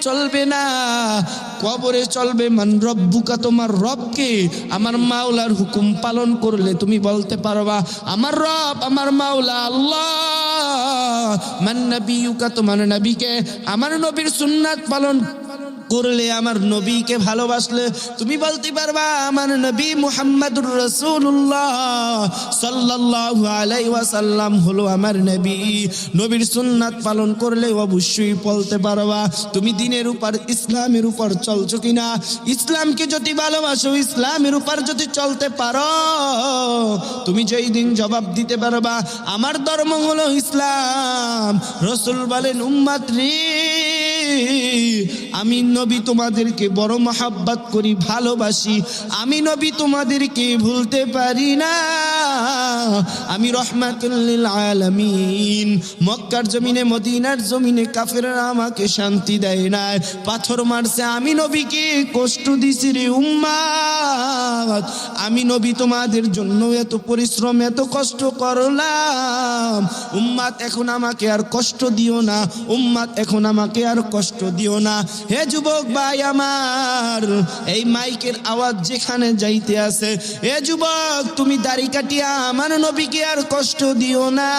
চলবে না, কবরে চলবে। মান রব্বুকা, তোমার রবকে, আমার মাওলার হুকুম পালন করলে তুমি বলতে পারবা আমার রব আমার মাওলা আল্লাহ। মান নবিয়ুকা, তোমার নবীকে, আমার নবীর সুন্নাত পালন করলে, আমার নবীকে ভালোবাসলে তুমি বলতে পারবা আমার নবী মুহাম্মদুর রাসূলুল্লাহ সাল্লাল্লাহু আলাইহি ওয়াসাল্লাম হলো আমার নবী। নবীর সুন্নাত পালন করলে অবশ্যই বলতে পারবা তুমি দ্বীনের উপর, ইসলামের উপর চলছো কিনা। ইসলামকে যদি ভালোবাসো, ইসলামের উপর যদি চলতে পারো, তুমি যেই দিন জবাব দিতে পারবা আমার ধর্ম হলো ইসলাম। রাসূল বলেন উম্মত রে, আমি নবী তোমাদেরকে বড় মহব্বত করি, ভালোবাসি। আমি নবী তোমাদেরকে ভুলতে পারি না। আমি রহমাতুল লিল আলামিন। মক্কার জমিনে, মদিনার জমিনে কাফেররা আমাকে শান্তি দেয় না, পাথর মারছে, আমি নবীকে কষ্ট দিছি রে উম্মত। আমি নবী তোমাদের জন্য এত পরিশ্রম, এত কষ্ট করলাম। উম্মত এখন আমাকে আর কষ্ট দিও না, উম্মত এখন আমাকে আর কষ্ট দিও না। হে যুবক ভাই আমার, এই মাইকের আওয়াজ যেখানে যাইতে আছে, হে যুবক, তুমি দাড়ি কাটিয়া আমার নবীকে আর কষ্ট দিও না।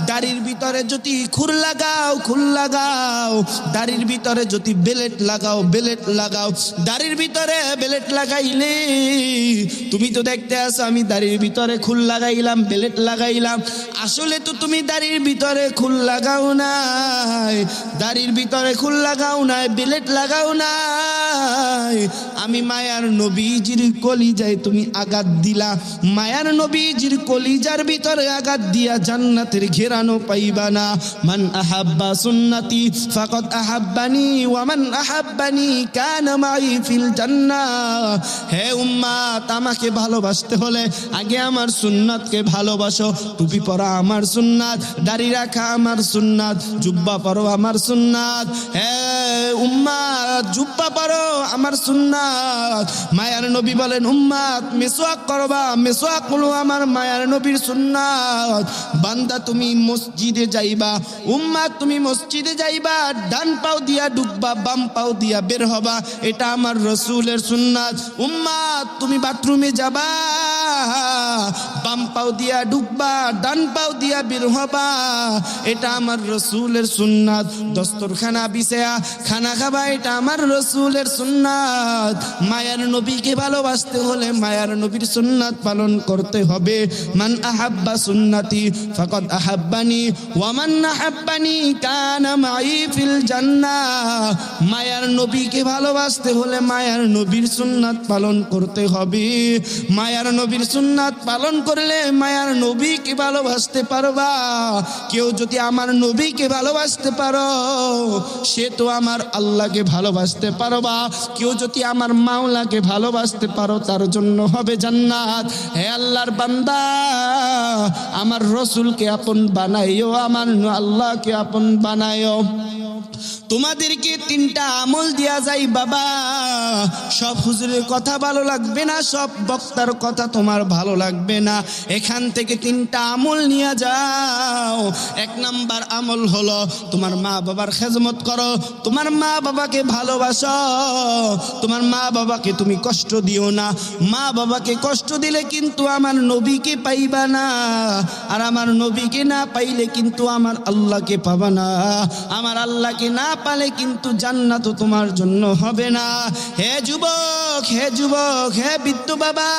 দাড়ির ভিতরে যদি খুর লাগাও, খুর লাগাও। দাড়ির ভিতরে যদি বেলেট লাগাও, বেলেট লাগাও। দাড়ির ভিতরে বেলেট লাগাইলে তুমি তো দেখতে আসো আমি দাড়ির ভিতরে খুল লাগাইলাম, বেলেট লাগাইলাম। আসলে তো তুমি দাড়ির ভিতরে খুল লাগাও নাই, দাড়ির ভিতরে খুল লাগাও নাই, বেলেট লাগাও নাই। আমি মায়ার নবীজির কলিজায় তুমি আঘাত দিলা। মায়ার নবীজির কলিজার ভিতরে আঘাত দিয়া জান্নাতের ঘেরানো পাইবা না। মান আহাব্বা সুন্নতি ফাকাদ আহাব্বানি ওয়া মান আহাব্বানি কানা মাই ফিল জান্নাহ। হে উম্মত, আমাকে ভালোবাসতে হলে আগে আমার সুন্নাতকে ভালোবাসো। টুপি পরা আমার সুন্নাত, দাড়ি রাখা আমার সুন্নাত, জুব্বা পরো আমার সুন্নাত। হে উম্মত, জুব্বা পরো আমার সুন্নাত। মায়ার নবী বলেন উম্মত মিসওয়াক করবা, মিসওয়াক হলো আমার মায়ার নবীর সুন্নাত। বান্দা তুমি মসজিদে যাইবা, উম্মত তুমি মসজিদে যাইবা, ডান পাও দিয়া ঢুকবা, বাম পাও দিয়া বের হবা, এটা আমার রাসূলের সুন্নাত। উম্মত তুমি বাথরুমে যাবা, বাম পাও দিয়া ঢুকবা, ডান পাও দিয়া বের হবা, এটা আমার রাসূলের সুন্নাত। দস্তরখানা বিছায়া খানা খাবা, এটা আমার রাসূলের সুন্নাত। মায়ার নবীকে ভালোবাসতে হলে মায়ার নবীর সুন্নাত পালন করতে হবে। মান আহাব্বা সুন্নতি ফাকাদ আহাব্বানি ওয়া মান আহাব্বানি কানা মাই ফিল জান্নাহ। মায়ার নবীকে ভালোবাসতে হলে মায়ার নবীর সুন্নাত পালন করতে হবে। মায়ার নবীর সুন্নাত পালন করলে মায়ার নবীকে ভালোবাসতে পারবা। কেউ যদি আমার নবীকে ভালোবাসতে পারো, সে তো আমার আল্লাহকে ভালোবাসতে পারবা। কেউ যদি আমার মাওলাকে ভালোবাসতে পারো, তার জন্য হবে জান্নাত। হে আল্লাহর বান্দা, আমার রাসূলকে আপন বানাইও, আমার আল্লাহকে আপন বানাইও। তোমাদেরকে তিনটা আমল দেয়া যায় বাবা। সব হুজুরের কথা ভালো লাগবে না, সব বক্তার কথা তোমার ভালো লাগবে না। এখান থেকে তিনটা আমল নিয়ে যাও। এক নাম্বার আমল হলো তোমার মা বাবার খেদমত করো, তোমার মা বাবাকে ভালোবাসো। তোমার মা বাবাকে তুমি কষ্ট দিও না। মা বাবাকে কষ্ট দিলে কিন্তু আমার নবীকে পাইবা না, আর আমার নবীকে না পাইলে কিন্তু আমার আল্লাহকে পাবা না। আমার আল্লাহকে না পালে কিন্তু জান্নাত তোমার জন্য হবে না। হে যুবক, হে যুবক, হে বৃদ্ধ বাবা,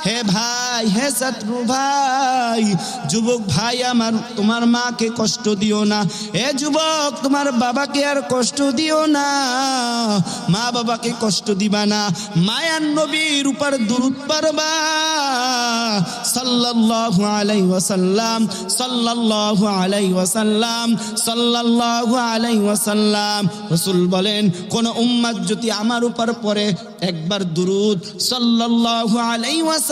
হে ভাই, হে শত্রু ভাই, যুবক ভাই আমার, তোমার মাকে কষ্ট দিও না। হে যুবক, তোমার বাবাকে আর কষ্ট দিও না, মা বাবাকে কষ্ট দিবা না। মায়ার নবীর উপর দুরূদ পড়বা, সাল্লাল্লাহু আলাইহি ওয়াসাল্লাম, সাল্লাল্লাহু আলাইহি ওয়াসাল্লাম, সাল্লাল্লাহু আলাইহি ওয়াসাল্লাম। রাসূল বলেন কোন উম্মত যদি আমার উপর পড়ে একবার দুরূদ সাল্লাল্লাহু আলাইহি ওয়াসাল্লাম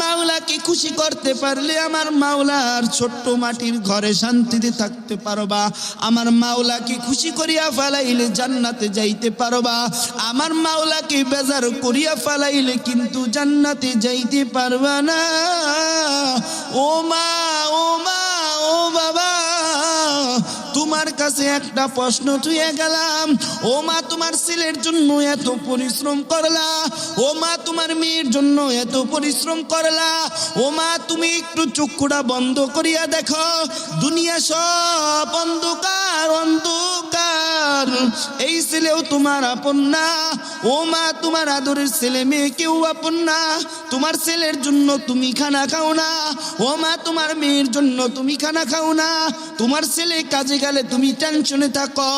মাওলাকে খুশি করতে পারলে আমার মাওলার ছোট্ট মাটির ঘরে শান্তিতে থাকতে পারবা। আমার মাওলাকে খুশি করিয়া ফেলাইলে জান্নাতে যাইতে পারবা। আমার মাওলাকে বেজার করিয়া ফেলাইলে কিন্তু জান্নাতে যাইতে পারবা না। ও মা, ও মা, ও বাবা, তোমার কাছে একটা প্রশ্ন ছুঁয়ে গেলাম। ও মা, তোমার ছেলের জন্য এত পরিশ্রম করলা, ও মা তোমার মেয়ের জন্য এত পরিশ্রম করলা। ও মা, তুমি একটু চক্ষুটা বন্ধ করিয়া দেখো, দুনিয়া সব অন্ধকার অন্ধকার, এই ছেলেও তোমার আপন না। ও মা, তোমার আদরের ছেলে মেয়ে কেউ আপন না। তোমার ছেলের জন্য তুমি খানা খাও না, ও মা তোমার মেয়ের জন্য তুমি খানা খাও না। তোমার ছেলে কাজে গেলে তুমি টেনশনে থাকো।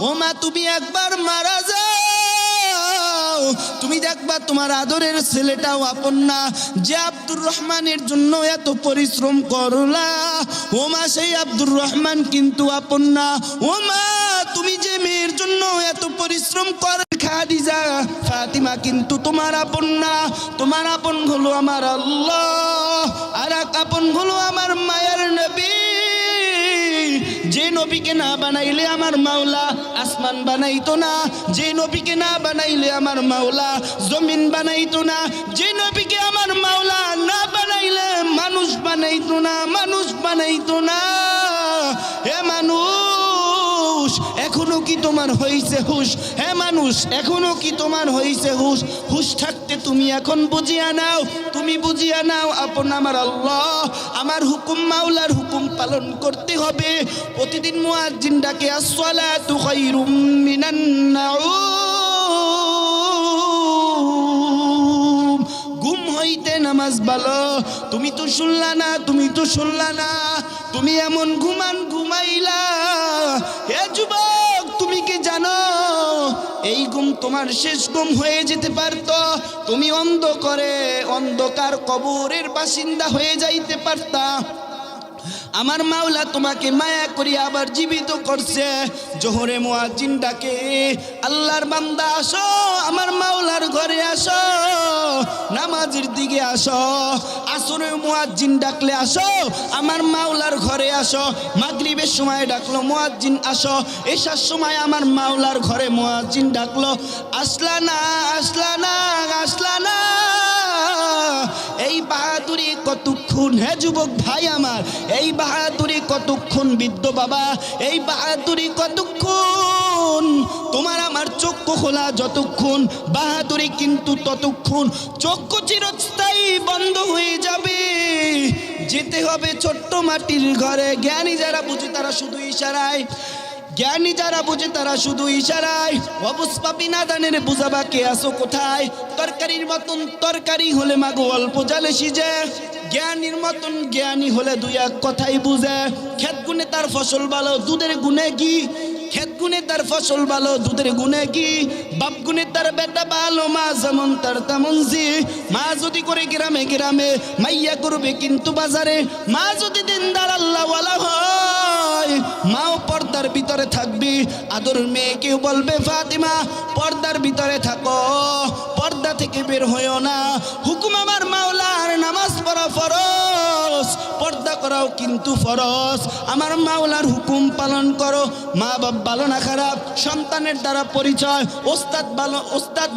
ও মা, তুমি একবার মারা যাও, তুমি দেখবা তোমার আদরের ছেলেটাও আপন না। যে আব্দুর রহমানের জন্য এত পরিশ্রম করলা, ও মা সেই আব্দুর রহমান কিন্তু আপন না। ও মা, তুমি যে মেয়ের জন্য এত পরিশ্রম কর খাদিজা ফাতিমা কিন্তু তোমার আপন না। তোমার আপন হলো আমার আল্লাহ, আর এক আপন হলো আমার মায়ের নবী। যে নবীকে না বানাইলে আমার মাওলা আসমান বানাইতো না, যে নবীকে না বানাইলে আমার মাওলা জমিন বানাইতো না, যে নবীকে আমার মাওলা না বানাইলে মানুষ বানাইতো না, মানুষ বানাইতো না। হে মানুষ, এখনো কি তোমার হইছে হুশ? হে মানুষ, এখনো কি তোমার হইছে হুশ? হুশ থাকতে তুমি এখন বুঝিয়া নাও, তুমি বুঝিয়া নাও আপন আমার আল্লাহ। আমার হুকুম, মাওলার হুকুম পালন করতে হবে। প্রতিদিন মুয়াজ্জিন ডাকে আসসালাতু খায়রুম মিনান নাউম, ঘুম হইতে নামাজ ভালো। তুমি তো শুনলা না, তুমি তো শুনলা না, তুমি এমন ঘুমাইলা। হে যুবক, তুমি কি জানো এই ঘুম তোমার শেষ ঘুম হয়ে যেতে পারতো? তুমি অন্ধকার কবরের বাসিন্দা হয়ে যাইতে পারতা। আমার মাওলা তোমাকে মায়া করি আবার জীবিত করছে। জোহরে মুয়াজ্জিন ডাকে, আল্লাহর বান্দা আসো, আমার মাওলার ঘরে আসো, নামাজের দিকে আসো। আসরে মুয়াজ্জিন ডাকলে আসো, আমার মাওলার ঘরে আসো। মাগরিবের সময় ডাকলো মুয়াজ্জিন আসো, এশার সময় আমার মাওলার ঘরে মুয়াজ্জিন ডাকলো, আসলা না, আসলা না, আসলা না। এই বাহাদুরি কতক্ষণ? হে যুবক ভাই আমার, এই বাহাদুরি কতক্ষণ? বৃদ্ধ বাবা, এই বাহাদুরি কতক্ষণ? তোমার আমার চক্ষু খোলা যতক্ষণ, বাহাদুরি কিন্তু ততক্ষণ। চক্ষু চিরস্থায়ী বন্ধ হয়ে যাবে, যেতে হবে ছোট্ট মাটির ঘরে। জ্ঞানী যারা বুঝে তারা শুধু ইশারায়, জ্ঞানী যারা বুঝে তারা শুধু ইশারায়। অবুঝ পাপি নাদানের বুঝাবা কে আসো কোথায়? তরকারির মতন তরকারি হলে মাগো অল্প জালে সিজে, জ্ঞানীর মতন জ্ঞানী হলে দুই এক কথাই বুঝে। ক্ষেত গুনে তার ফসল ভালো, দুধের গুনে কি? ক্ষেত গুনে তার ফসল ভালো, দুধের গুনে কি? বাপ গুনে তার বেটা ভালো, মা যেমন তার তেমন জি। মা যদি করে গ্রামে গ্রামে, মাইয়া করবে কিন্তু বাজারে। মা যদি দিনদার আল্লাহওয়ালা হয়, মাও পর্দার ভিতরে থাকবি। আদর মেয়েকেও বলবে ফাতিমা পর্দার ভিতরে থাকো, পর্দা থেকে বের হইও না। হুকুম আমার মাওলার, নামাজ পড়া ফরজ, পর্দা করাও কিন্তু ফরজ। আমার মাওলার হুকুম পালন করো। মা বাপ ভালো না খারাপ, সন্তানের দ্বারা পরিচয়। ওস্তাদ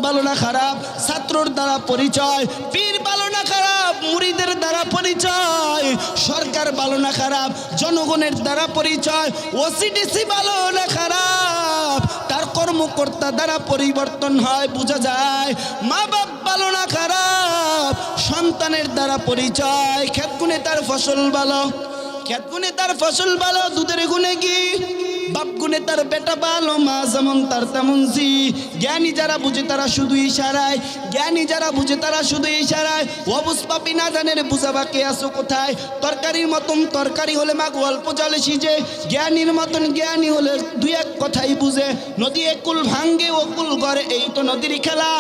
ভালো না খারাপ, ছাত্রর দ্বারা পরিচয়। পীর ভালো না খারাপ, মুরিদের দ্বারা পরিচয়। সরকার ভালো না খারাপ, জনগণের দ্বারা পরিচয়। ওসিডিসি ভালো না খারাপ, তার কর্মকর্তা দ্বারা পরিবর্তন হয়, বোঝা যায়। মা বাপ ভালো না খারাপ, সন্তানের দ্বারা পরিচয়। ক্ষেত গুনে তার ফসল ভালো, ক্ষেত গুনে তার ফসল ভালো, দুধের গুনে কি? বাপ গুনে তার বেটা ভালো, মা যেমন তার তেমন জি। জ্ঞানী যারা বুঝে তারা শুধু ইশারায়, জ্ঞানী যারা বুঝে তারা শুধু ইশারায়। অবুঝ পাপি নাদানের বুঝাবা কে আসো কোথায়? তরকারির মতন তরকারি হলে মাগো অল্প জলে সিজে, জ্ঞানীর মতন জ্ঞানী হলে দুই এক কথাই বুঝে। নদী একুল ভাঙ্গে ওকুল গড়ে, এই তো নদীর খেলা।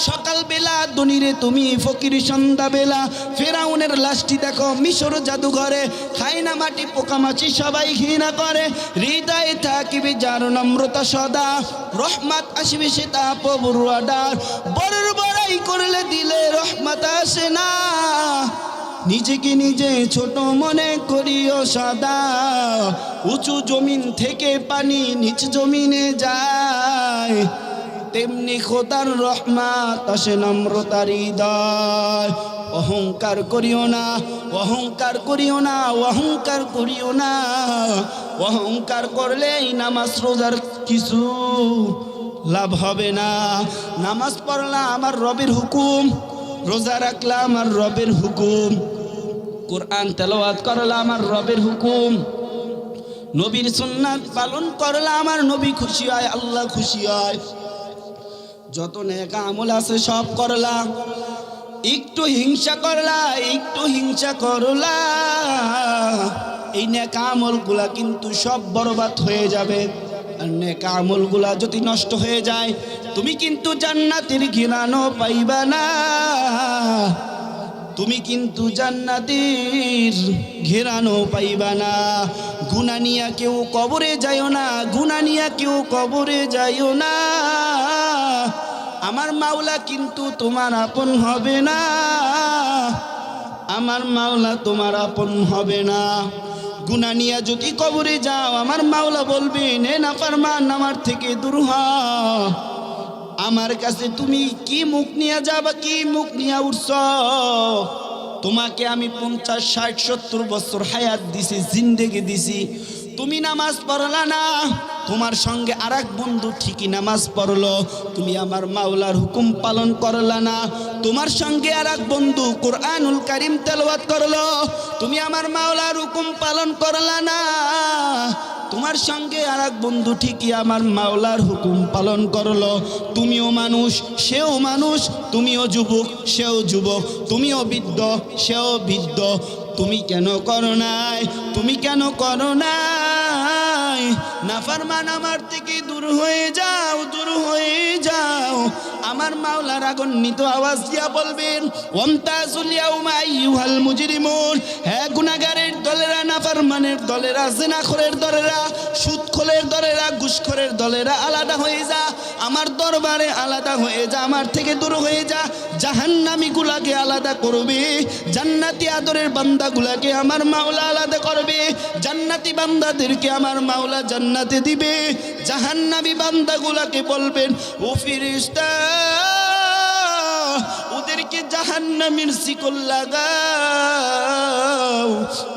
সকাল বেলা দনিরে তুমি ফকির, সন্ধ্যা বেলা ফেরাউনের লাশটি দেখো মিশর জাদুঘরে। খায় না মাটি পোকামাছি, সবাই ঘৃণা করে, হৃদয়ে থাকে ডাকিবে যার নম্রতা সদা, রহমত আসবে সে তা পবরুয়াডার। বড়র বড়াই করলে দিলে রহমত আসে না, নিজেকে নিজে ছোট মনে করিও সদা। উঁচু জমিন থেকে পানি নিচ জমিনে যায়, তেমনি খোদার রহমত আসে নম্রতার হৃদয়। অহংকার করিও না, অহংকার করিও না, অহংকার করিও না। অহংকার করলে এই নামাজ রোজার কিছু লাভ হবে না। নামাজ পড়লাম আমার রবের হুকুম, রোজা রাখলাম আমার রবের হুকুম, কোরআন তেলাওয়াত করলাম আমার রবের হুকুম, নবীর সুন্নাত পালন করলাম আমার নবী খুশি হয়, আল্লাহ খুশি হয়। যত নেক আমল আছে সব করলাম, একটু হিংসা করলা, একটু হিংসা করলা, এই নেক আমলগুলা কিন্তু সব বরবাদ হয়ে যাবে। আর নেক আমলগুলা যদি নষ্ট হয়ে যায়, তুমি কিন্তু জান্নাতের ঘিরানো পাইবা না, তুমি কিন্তু জান্নাতের ঘেরানো পাইবা না। গুনাহ নিয়া কেউ কবরে যাইও না, গুনাহ নিয়া কেউ কবরে যাইও না। আমার মাওলা কিন্তু তোমার আপন হবে না, আমার মাওলা তোমার আপন হবে না। গুনাহ নিয়া যদি কবরে যাও, আমার মাওলা বলবেন এ নাফরমান আমার থেকে দূর হ। আমার কাছে তুমি কি মুখ নিয়ে যাবা, কি মুখ নিয়ে উঠছ? তোমাকে আমি 50, 60, 70 বছর হায়াত দিছি, জিন্দেগি দিছি, তুমি নামাজ পড়লা না। তোমার সঙ্গে আরেক বন্ধু ঠিকই নামাজ পড়লো, তুমি আমার মাওলার হুকুম পালন করলা না। তোমার সঙ্গে আরেক বন্ধু কোরআনুল কারীম তেলাওয়াত করলো, তুমি আমার মাওলার হুকুম পালন করলা না। তোমার সঙ্গে আরেক বন্ধু ঠিকই আমার মাওলার হুকুম পালন করলো। তুমিও মানুষ, সেও মানুষ, তুমিও যুবক, সেও যুবক, তুমিও বৃদ্ধ, সেও বৃদ্ধ। তুমি কেন করো নাই, তুমি কেন করো নাই? নাফরমান আমার থেকে দূর হয়ে যাও, দূর হয়ে যাও। আমার মাওলা রাগান্বিত আওয়াজ দিয়া বলবেন ওয়ামতাজুল ইয়াউমা আইয়ুহাল মুজরিমুন, হে গুনাহগারের দলেরা, নাফরমানের দলেরা, জিনাখোরের দলেরা, সুদখোরের দলেরা, ঘুষখোরের দলেরা আলাদা হয়ে যা, আমার দরবারে আলাদা হয়ে যা, আমার থেকে দূর হয়ে যা। জাহান্নামীগুলাকে আলাদা করবে, জান্নাতি আদরের বান্দাগুলাকে আমার মাওলা আলাদা করবে, জান্নাতি বান্দাদেরকে আমার মাওলা জান্নাতে দিবে, জাহান্নামী বান্দাগুলাকে বলবেন ও ফেরেশতা ওদেরকে জাহান্নামের শিকল লাগাও,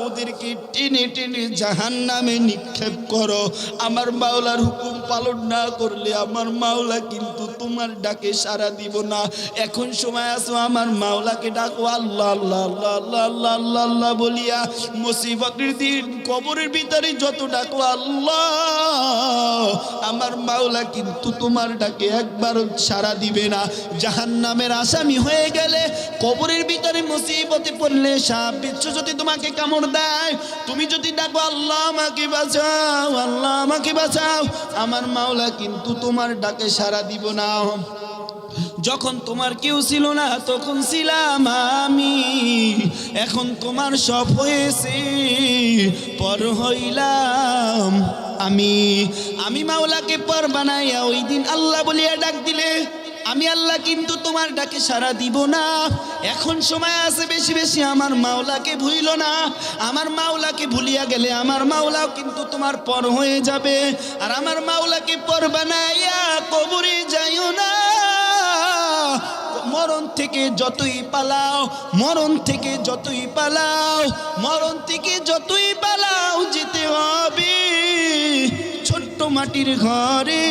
ওদেরকে টেনে টেনে জাহান্নামে নিক্ষেপ করো। আমার মাওলার হুকুম পালন না করলে আমার মাওলা কিন্তু তোমার ডাকে সাড়া দিব না। এখন সময় আছো, আমার মাওলাকে ডাকো, আল্লাহ আল্লাহ আল্লাহ আল্লাহ আল্লাহ আল্লাহ আল্লাহ বলিয়া। মুসিবতের দিন কবরের ভিতরে যত ডাকো আল্লাহ, আমার মাওলা কিন্তু তোমার ডাকে একবার সাড়া দিবে না। জাহান্নামের আসামি হয়ে গেলে, কবরের ভিতরে মুসিবতে পড়লে, সাপ বিচ্ছু যদি তোমাকে কামড় দেয়, তুমি যদি ডাকো আল্লাহ আমাকে বাঁচাও, আল্লাহ আমাকে বাঁচাও, আমার মাওলা কিন্তু তোমার ডাকে সাড়া দিব না। যখন তোমার কেউ ছিল না তখন ছিলাম আমি, এখন তোমার সব হয়েছে, পর হইলাম আমি। আমি মাওলাকে পর বানাইয়া ওই দিন আল্লাহ বলিয়া ডাক দিলে, আমি আল্লাহ কিন্তু তোমার ডাকে সাড়া দিব না। এখন সময় আছে, বেশি বেশি আমার মাওলাকে ভুইল না। আমার মাওলাকে ভুলিয়া গেলে আমার মাওলাও কিন্তু তোমার পর হয়ে যাবে। আর আমার মাওলাকে পর বানাইয়া কবরে যাইও না। মরণ থেকে যতই পালাও, মরণ থেকে যতই পালাও, মরণ থেকে যতই পালাও, যেতে হবে ছোট্ট মাটির ঘরে।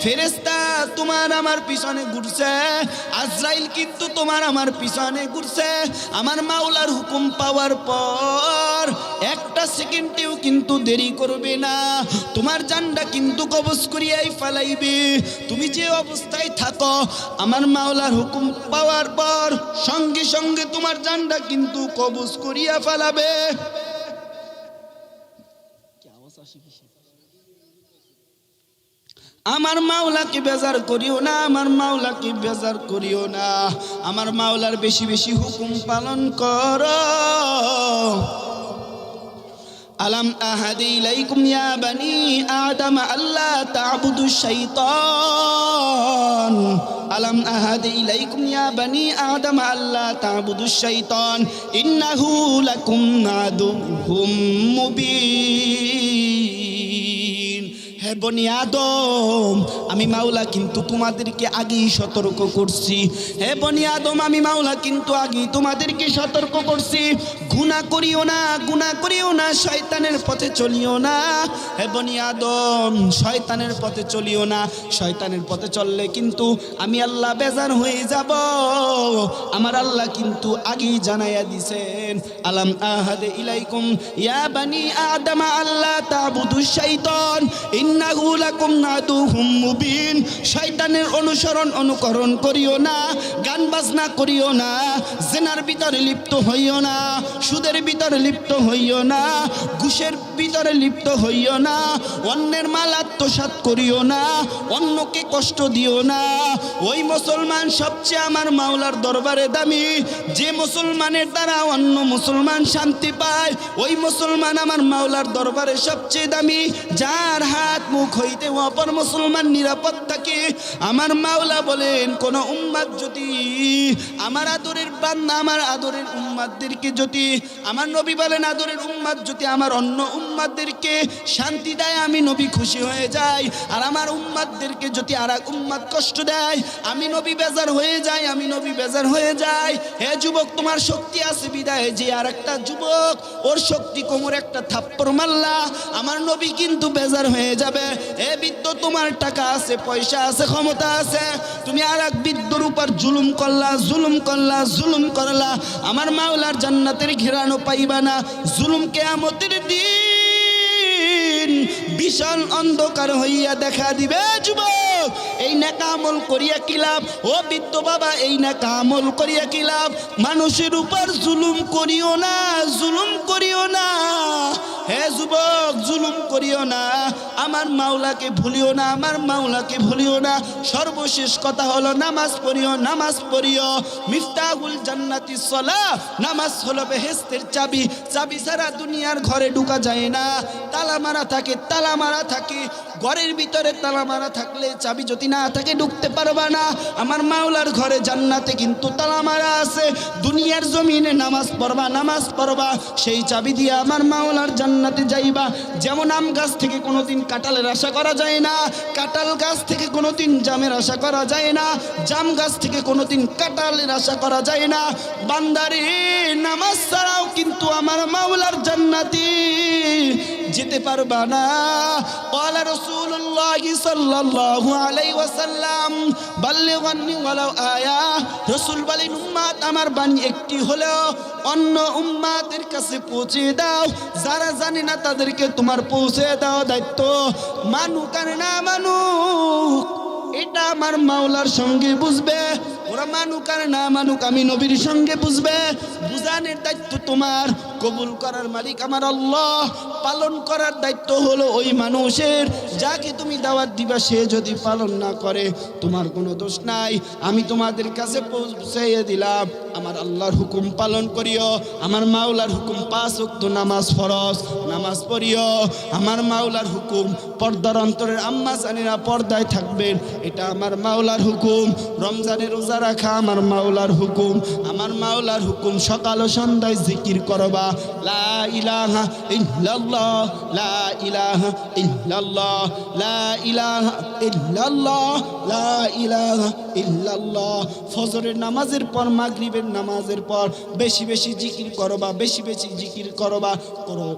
ফেরেশতা তোমার আমার পিছনে ঘুরছে, আজরাইল কিন্তু তোমার আমার পিছনে ঘুরছে। আমার মাওলার হুকুম পাওয়ার পর একটা সেকেন্ডেও কিন্তু দেরি করবে না, তোমার জানটা কিন্তু কবজ করিয়াই ফালাইবে। তুমি যে অবস্থায় থাকো, আমার মাওলার হুকুম পাওয়ার পর সঙ্গে সঙ্গে তোমার জানটা কিন্তু কবজ করিয়া ফালাবে। আমার মাওলাকে বেজার করিও না, আমার মাওলাকে বেজার করিও না। আমার মাওলার বেশি বেশি হুকুম পালন করো। আলাম আহাদি ইলাইকুম ইয়া বানি আদম আল্লা তা'বুদু শাইতান আলাম আহাদি ইলাইকুম ইয়া বানি আদম আল্লা তা'বুদু শাইতান ইন্নাহু লাকুম আদুউম মুবিন। হে বনি আদম, আমি মাওলা কিন্তু তোমাদেরকে আগেই সতর্ক করছি। হে বনি আদম, আমি মাওলা কিন্তু আগেই তোমাদেরকে সতর্ক করছি। গুনাহ করিও না, গুনাহ করিও না, শয়তানের পথে চলিও না। হে বনি আদম, শয়তানের পথে চলিও না। শয়তানের পথে চললে কিন্তু আমি আল্লাহ বেজার হয়ে যাব। আমার আল্লাহ কিন্তু আগেই জানাইয়া দিছেন, আলাম আহাদে ইলাইকুম ইয়া বানি আদম আল্লাহ তা'বুদু শাইতান ইন্নাহু লাকুম আদুউম মুবিন। শয়তানের অনুকরণ করিও না, গান বাজনা করিও না, জিনার ভিতরে লিপ্ত হইও না, সুদের ভিতরে লিপ্ত হইও না, ঘুষের ভিতরে লিপ্ত হইও না, অন্যের মাল আত্মসাৎ করিও না, অন্যকে কষ্ট দিও না। ওই মুসলমান সবচেয়ে আমার মাওলার দরবারে দামি, যে মুসলমানের দ্বারা অন্য মুসলমান শান্তি পায়, ওই মুসলমান আমার মাওলার দরবারে সবচেয়ে দামি। যার হাত মুখ হইতে অপর মুসলমান নিরাপদ থাকে। আমার মাওলা বলেন, কোন উম্মাত যদি আমার আদরের বান্দা, আমার আদরের উম্মাতদেরকে যদি, আমার নবী বলেন আদরের উম্মাত যদি আমার অন্য উম্মাতদেরকে শান্তি দেয়, আমি নবী খুশি হয়ে যাই। আর আমার উম্মাতদেরকে যদি আর এক উম্মাত কষ্ট দেয়, আমি নবী বেজার হয়ে যাই, আমি নবী বেজার হয়ে যাই। হে যুবক, তোমার শক্তি আছে বিদায় যে আর একটা যুবক ওর শক্তি কোমর একটা থাপ্পড় মারলা, আমার নবী কিন্তু বেজার হয়ে যাবে। হে বৃদ্ধ, তোমার টাকা আছে, পয়সা আছে, ক্ষমতা আছে, তুমি আর এক বৃদ্ধর উপর জুলুম করলা, জুলুম করলা, জুলুম করলা, আমার মাওলার জান্নাতের ঘেরানো পাইবা না। জুলুম কিয়ামতের দিন বিশাল অন্ধকার হইয়া দেখা দিবে। যুবক, এই নেক আমল করিয়া কি লাভ? ও বৃদ্ধ বাবা, এই নেক আমল করিয়া কি লাভ? মানুষের উপর জুলুম করিও না, জুলুম করিও না। হে যুবক, জুলুম করিও না, আমার মাওলাকে ভুলিও না, আমার মাওলাকে ভুলিও না। সর্বশেষ কথা হলো নামাজ পড়িও, নামাজ পড়িও। মিফতাহুল জান্নাতি সালাহ, নামাজ হলো বেহেশতের চাবি। চাবি ছাড়া দুনিয়ার ঘরে ঢোকা যায় না। তালা মারা থাকে, তালা মারা থাকে। ঘরের ভিতরে তালা মারা থাকলে চাবি যদি না থাকে ঢুকতে পারবা না। আমার মাওলার ঘরে জান্নাতে কিন্তু তালা মারা আছে। দুনিয়ার জমিনে নামাজ পড়বা, নামাজ পড়বা, সেই চাবি দিয়ে আমার মাওলার জান্নাতে যাইবা। যেমন আম গাছ থেকে কোনোদিন কাঁঠালের আশা করা যায় না, কাঁঠাল গাছ থেকে কোনোদিন জামের আশা করা যায় না, জাম গাছ থেকে কোনোদিন কাঁঠালের আশা করা যায় না। বান্দারে, নামাজ ছাড়াও কিন্তু আমার মাওলার জান্নাতে যেতে পারবা না। ক্বালা রাসূলুল্লাহি সাল্লাল্লাহু আলাইহি ওয়াসাল্লাম, বাল্লিগান্নি ওয়ালাউ আয়া। রাসূল বলেন, উম্মত আমার বাণী একটি হলেও অন্য উম্মাতের কাছে পৌঁছে দাও। যারা জানে না তাদেরকে তোমার পৌঁছে দাও দায়িত্ব। মানুক আর না মানুক, এটা আমার মাওলার সঙ্গে বুঝবে। ওরা মানুক আর না মানুক, আমি নবীর সঙ্গে বুঝবে। বুঝানোর দায়িত্ব তোমার, কবুল করার মালিক আমার আল্লাহ। পালন করার দায়িত্ব হলো ওই মানুষের, যাকে তুমি দাওয়াত দিবা সে যদি পালন না করে তোমার কোনো দোষ নাই। আমি তোমাদের কাছে পৌঁছাইয়ে দিলাম, আমার আল্লাহর হুকুম পালন করিও। আমার মাওলার হুকুম 5 ওয়াক্ত নামাজ ফরজ, নামাজ পড়িও। আমার মাওলার হুকুম পর্দার অন্তরের আম্মা জানেরা পর্দায় থাকবেন, এটা আমার মাওলার হুকুম। রমজানের রোজা রাখা আমার মাওলার হুকুম। আমার মাওলার হুকুম সকাল ও সন্ধ্যায় জিকির করবা, লা ইলাহা ইল্লাল্লাহ, লা ইলাহা ইল্লাল্লাহ, লা ইলাহা ইল্লাল্লাহ, লা ইলাহা ইল্লাল্লাহ। ফজরের নামাজের পর, মাগরিবের নামাজের পর বেশি বেশি জিকির করবা, বেশি বেশি জিকির করবা, করো।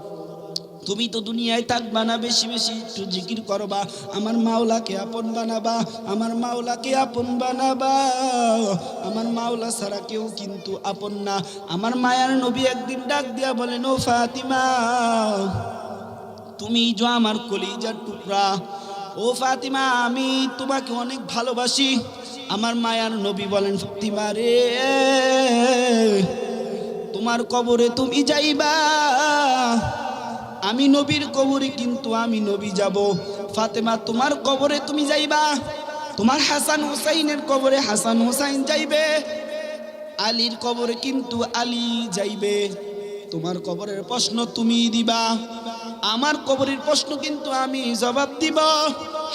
তুমি তো দুনিয়ায় থাকবা না, বেশি বেশি একটু জিকির করবা। আমার মাওলাকে আপন বানাবা, আমার মাওলাকে আপন বানাবা। আমার মাওলা ছাড়া কেউ কিন্তু আপন না। আমার মায়ার নবী একদিন ডাক দিয়া বলেন, ও ফাতিমা, তুমি যে আমার কলিজার টুকরা, ও ফাতিমা, আমি তোমাকে অনেক ভালোবাসি। আমার মায়ার নবী বলেন, ফাতিমা রে, তোমার কবরে তুমি যাইবা, আমি নবীর কবরে কিন্তু আমি নবী যাব। ফাতেমা, তোমার কবরে তুমি যাইবা, তোমার হাসান হুসাইনের কবরে হাসান হুসাইন যাইবে, আলীর কবরে কিন্তু আলী যাইবে। তোমার কবরের প্রশ্ন তুমি দিবা, আমার কবরের প্রশ্ন কিন্তু আমি জবাব দিব,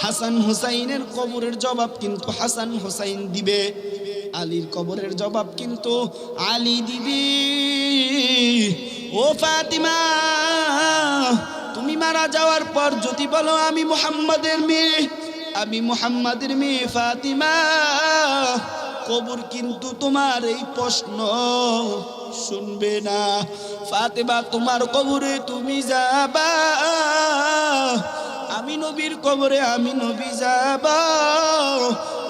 হাসান হুসাইনের কবরের জবাব কিন্তু হাসান হুসাইন দিবে, আলীর কবরের জবাব কিন্তু আলী দিবে। ও ফাতিমা, তুমি মারা যাওয়ার পর যদি বলো আমি মুহাম্মাদের মেয়ে, আমি মুহাম্মাদের মেয়ে ফাতিমা, কবর কিন্তু তোমার এই প্রশ্ন শুনবে না। ফাতিমা, তোমার কবরে তুমি যাবা, আমি নবীর কবরে আমি নবী যাবা।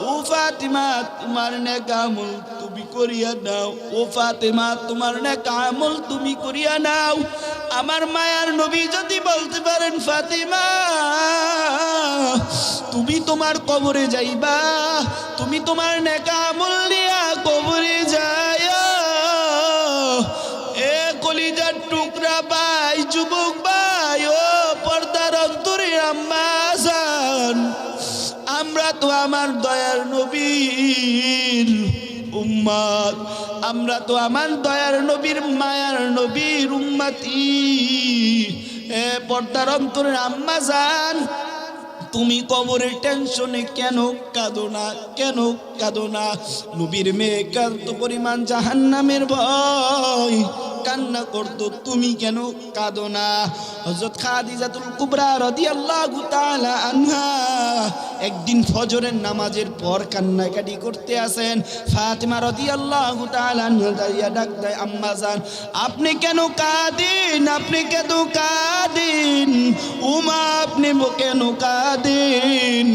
ও ফাতিমা, তোমার নেক আমল তুমি করিয়া নাও। ও ফাতিমা, তোমার নেক আমল তুমি করিয়া নাও। আমার মায়ার নবী যদি বলতে পারেন ফাতিমা তুমি তোমার কবরে যাইবা, তুমি তোমার নেক আমল নিয়া কবরে যাইয়া। এ কলিজার টুকরা ভাই, যুবক ভাই, ও পর্দার অন্তরে আম্মা জান, আমরা তো আমার দয়ার নবীর উম্মত, আমরা তো আমার দয়ার নবীর মায়ার নবীর উম্মতি। এ পর্দার অন্তরের আম্মা জান, তুমি কবরের টেনশনে কেন কাঁদো না, কেন কাঁদো না? নবীর মেয়ে কাঁদত পরিমাণ জাহান্নামের ভয় কান্না করতো, তুমি কেন কাঁদো না? হযরত খাদিজাতুল কুবরা রাদিয়াল্লাহু তাআলা আনহা একদিন ফজরের নামাজের পর কান্নাকাটি করতে আসেন। ফাতিমা রাদিয়াল্লাহু তাআলা আনহা দাঁড়িয়ে ডাক দেয়, আম্মা জান আপনি কেন কাঁদেন, আপনি কেন কাঁদেন? উমা আপনি কেন কাঁদেন?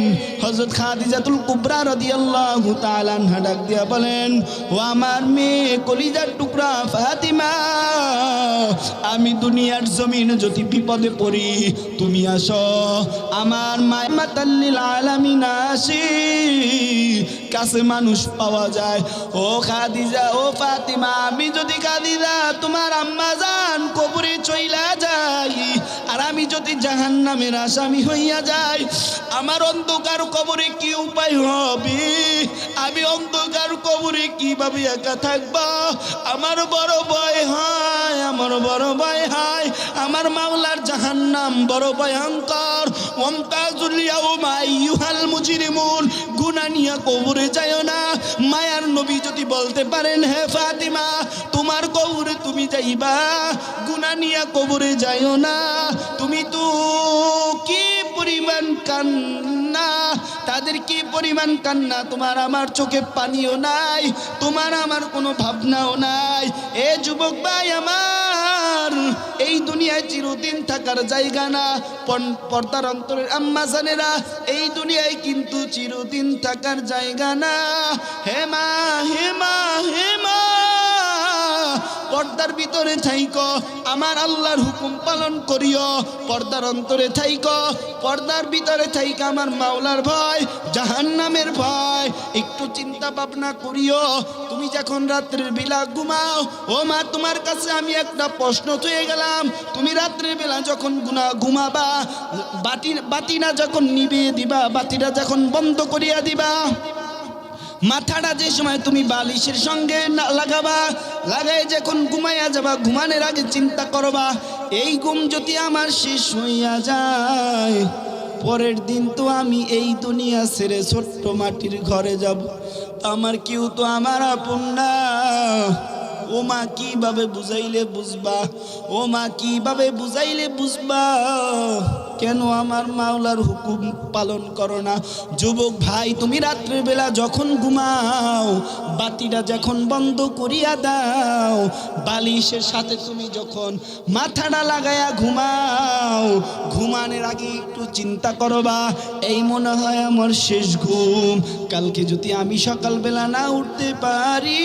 হযরত খাদিজাতুল কুবরা রাদিয়াল্লাহু তাআলা আনহা ডাক দিয়া বলেন, ও আমার মেয়ে কলিজার টুকরা ফাতিমা, আমি দুনিয়ার জমিনে যদি বিপদে পড়ি তুমি আসো, আমার মাতাল লিল আলামিন আসি, কাছে মানুষ পাওয়া যায়। ও খাদিজা, ও ফাতিমা, আমি যদি খাদিজা তোমার আম্মা জান কবরে চইলা যাই, আর আমি যদি জাহান্নামের আসামি হইয়া যাই, আমার অন্ধকার কবরে কি উপায় হবে? আমি অন্ধকার কবরে কিভাবে একা থাকবো? আমার বড় ভয় হয়, আমার বড় ভয় হয়, আমার মাওলার জাহান্নাম বড় ভয়ঙ্কর। ওয়ামতাজুল ইয়াউমা আইয়ুহাল মুজরিমুন, গুনাহ নিয়ে কবরে যায়ও না। মায়ার নবী যদি বলতে পারেন, হে ফাতিমা তোমার কবরে তুমি যাইবা, গুনাহ নিয়ে কবরে যায়ও না। তুমি তো কি পরিমাণ কান্না, তাদের কি পরিমাণ কান্না, তোমার আমার চোখে পানিও নাই, তোমার আমার কোনো ভাবনাও নাই। এ যুবক ভাই আমার, এই দুনিয়ায় চিরদিন থাকার জায়গা না। পর্দার অন্তরের আম্মা জানেরা, এই দুনিয়ায় কিন্তু চিরদিন থাকার জায়গা না। হে মা, হে মা, হে মা, পর্দার ভিতরে থাইকো, আমার আল্লাহর হুকুম পালন করিও। পর্দার অন্তরে থাইকো, পর্দার ভিতরে থাইকা আমার মাওলার ভয়, জাহান্নামের ভয় একটু চিন্তা ভাবনা করিও। তুমি যখন রাত্রের বেলা ঘুমাও, ও মা তোমার কাছে আমি একটা প্রশ্ন থয়ে গেলাম, তুমি রাত্রের বেলা যখন ঘুমাবা, বাতিটা যখন নিভিয়ে দিবা, বাতিটা যখন বন্ধ করিয়া দিবা, মাথাটা যে সময় তুমি বালিশের সঙ্গে লাগাবা, লাগাই যখন ঘুমাইয়া যাবা, ঘুমানোর আগে চিন্তা করবা, এই ঘুম যদি আমার শেষ হইয়া যায়, পরের দিন তো আমি এই দুনিয়া ছেড়ে ছোট্ট মাটির ঘরে যাব, আমার কেউ তো আমার আপন না। ও মা কিভাবে বুঝাইলে বুঝবা, ও মা কিভাবে বুঝাইলে বুঝবা, কেন আমার মাওলার হুকুম পালন করো না? যুবক ভাই, তুমি রাত্রের বেলা যখন ঘুমাও, বাতিটা যখন বন্ধ করিয়া দাও, বালিশের সাথে তুমি যখন মাথাটা লাগায়া ঘুমাও, ঘুমানোর আগে একটু চিন্তা করবা, এই মনে হয় আমার শেষ ঘুম, কালকে যদি আমি সকালবেলা না উঠতে পারি,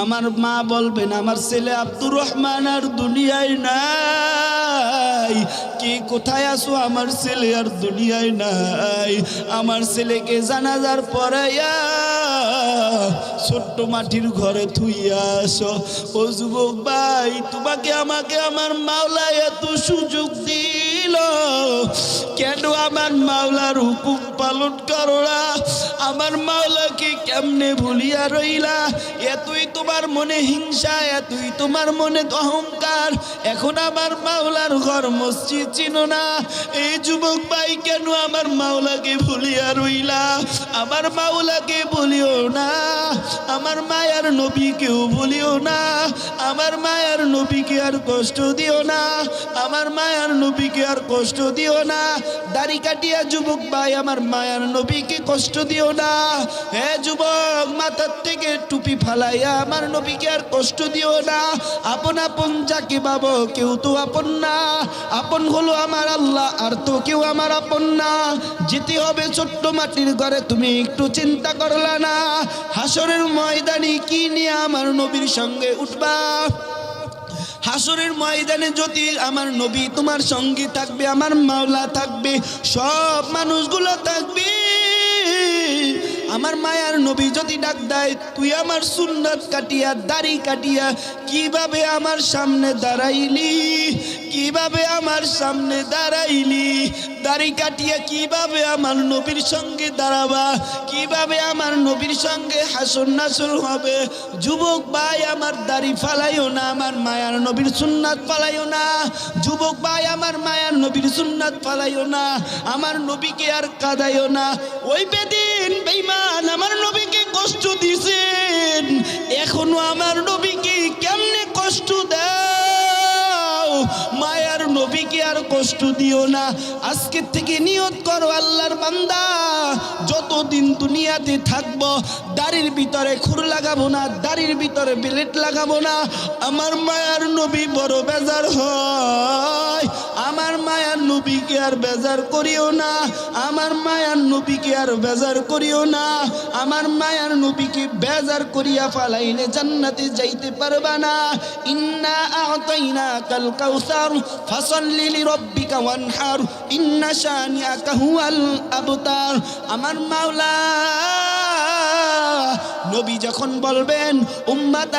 আমার মা বলবেন আমার ছেলে আব্দুর রহমান আর দুনিয়ায় নাই। কে কোথায় আসো? আমার ছেলে আর দুনিয়ায় নাই। আমার ছেলেকে জানাজার পরাইয়া ছোট্ট মাটির ঘরে থুইয়া আসো। ও যুবক ভাই, তোমাকে আমাকে আমার মাওলা এত সুযোগ দিয়ে দিল, কেন আমার মাওলার হুকুম পালন করো না? আমার মাওলাকে কেমনে ভুলিয়া রইলা? এতই তোমার মনে হিংসা, এতই তোমার মনে অহংকার, এখন আমার মাওলার ঘর মসজিদ চিনো না? এই যুবক ভাই, কেন আমার মাওলাকে ভুলিয়া রইলা? আমার মাওলাকে ভুলিও না, আমার মায়ার নবীকেও ভুলিও না, আমার মায়ার নবীকে আর কষ্ট দিও না, আমার মায়ার নবীকে আর কষ্ট দিও না। দাড়ি কাটিয়া যুবক ভাই, আমার মায়ার নবীকে কষ্ট দিও না। হে যুবক, মাথার থেকে টুপি ফালাইয়া আমার নবীকে আর কষ্ট দিও না। আপন আপন যাকে ভাবো, কেউ তো আপন না। আপন হলো আমার আল্লাহ, আর তো কেউ আমার আপন না। যেতে হবে ছোট্ট মাটির ঘরে, তুমি একটু চিন্তা করলা না? হাসরের ময়দানে কি নিয়ে আমার নবীর সঙ্গে উঠবা? হাসরের ময়দানে যদি আমার নবী তোমার সঙ্গে থাকবে, আমার মাওলা থাকবে, সব মানুষগুলো থাকবে। আমার মায়ার নবী যদি ডাক দেয়, তুই আমার সুন্নাত কাটিয়া দাড়ি কাটিয়া কিভাবে আমার সামনে দাঁড়াইলি? কিভাবে আমার সামনে দাঁড়াইলি? দাড়ি কাটিয়া কিভাবে আমার নবীর সঙ্গে দাঁড়াবা? কিভাবে আমার নবীর সঙ্গে হাসর নাসর হবে? যুবক ভাই, আমার দাড়ি ফালাইও না, আমার মায়ার নবীর সুন্নাত ফালাইও না। যুবক ভাই, আমার মায়ার নবীর সুন্নাত ফালাইও না, আমার নবীকে আর কাঁদাইও না। ওই বেদিন বেঈমান আমার নবীকে কষ্ট দিয়েছেন, এখনো আমার নবীকে কেমনে কষ্ট দাও? মায়ার নবীকে আর কষ্ট দিও না। আজকে থেকে নিয়ত করো, আল্লাহর বান্দা, যতদিন দুনিয়াতে থাকবো দাড়ির ভিতরে খুর লাগাবো না, দাড়ির ভিতরে বেলেট লাগাবো না। আমার মায়ার নবী বড় বেজার হয়, আমার মায়ার নবীকে আর বেজার করিও না, আমার মায়ার নবীকে আর বেজার করিও না। আমার মায়ার নবীকে বেজার করিয়া ফালাইলে জান্নাতে যাইতে পারবা না। ইন্না আ'তাইনাকাল কাউসার ফাসাল্লি লিরাব্বিকা ওয়ানহার ইন্না শানিআকা হুয়াল আবতার। আমার মাওলা নবী যখন বলবেন, উম্মাত